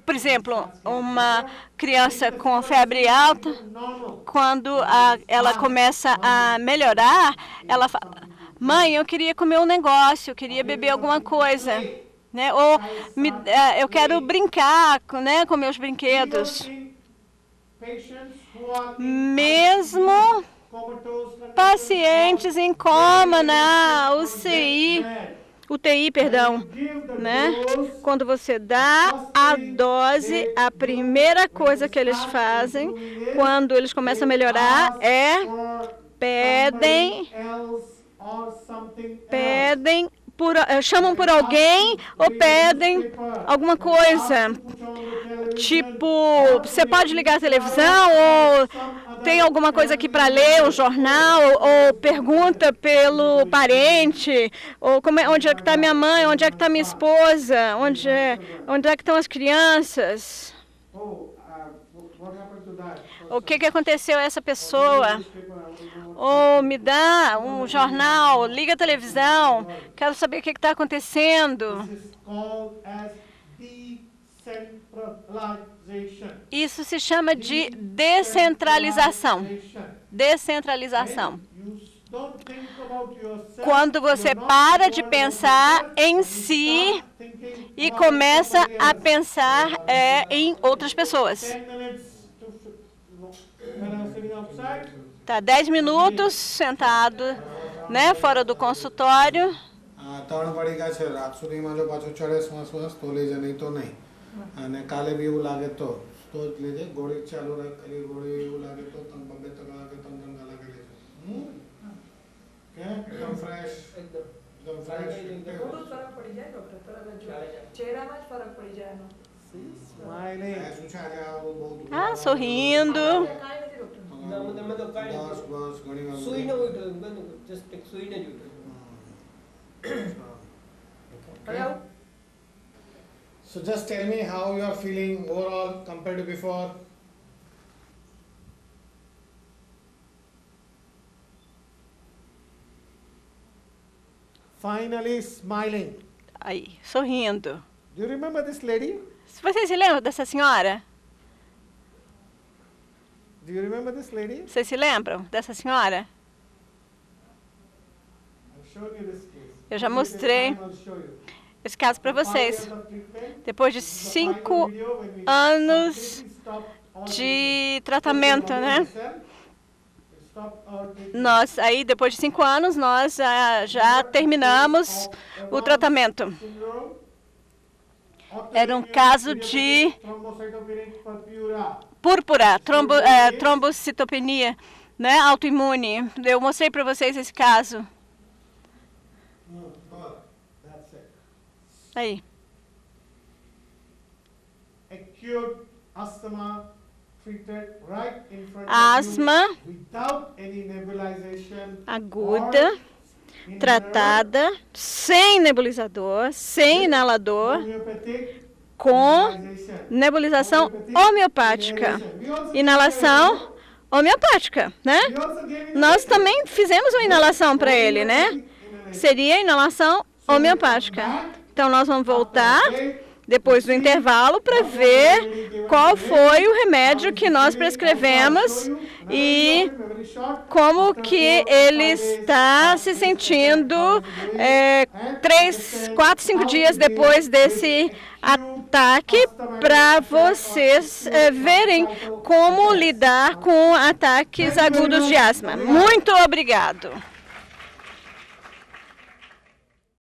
por exemplo, uma criança com febre alta, quando ela começa a melhorar, ela fala, mãe, eu queria comer um negócio, eu queria beber alguma coisa, né? Ou eu quero brincar, né, com meus brinquedos. Mesmo pacientes em coma na UTI, perdão, né? Quando você dá a dose, a primeira coisa que eles fazem, quando eles começam a melhorar, chamam por alguém ou pedem alguma coisa. Tipo, você pode ligar a televisão ou tem alguma coisa aqui para ler, um jornal, ou pergunta pelo parente, ou onde é que está minha mãe, onde é que está minha esposa, onde é que estão as crianças. O que aconteceu a essa pessoa? Ou me dá um jornal, liga a televisão, quero saber o que está acontecendo. Isso se chama de descentralização. Descentralização. Quando você para de pensar em si e começa a pensar em outras pessoas. Tá 10 minutos sentado, né, fora do consultório. Sorrindo. So just tell me how you are feeling overall compared to before. Finally smiling. Aí, sorrindo. Do you remember this lady? Vocês se lembram dessa senhora? Do you remember this lady? Vocês se lembram dessa senhora? Eu já mostrei esse caso para vocês. Depois de 5 anos de tratamento, né? Aí, depois de 5 anos, nós já terminamos o tratamento. Era um caso de púrpura, trombocitopenia, né, autoimune. Eu mostrei para vocês esse caso. Aí. Asma aguda, tratada sem nebulizador, sem inalador, com nebulização homeopática, inalação homeopática, né? Nós também fizemos uma inalação para ele, né? Seria inalação homeopática. Então, nós vamos voltar depois do intervalo para ver qual foi o remédio que nós prescrevemos e como que ele está se sentindo 3, 4, 5 dias depois desse ataque, para vocês verem como lidar com ataques agudos de asma. Muito obrigado.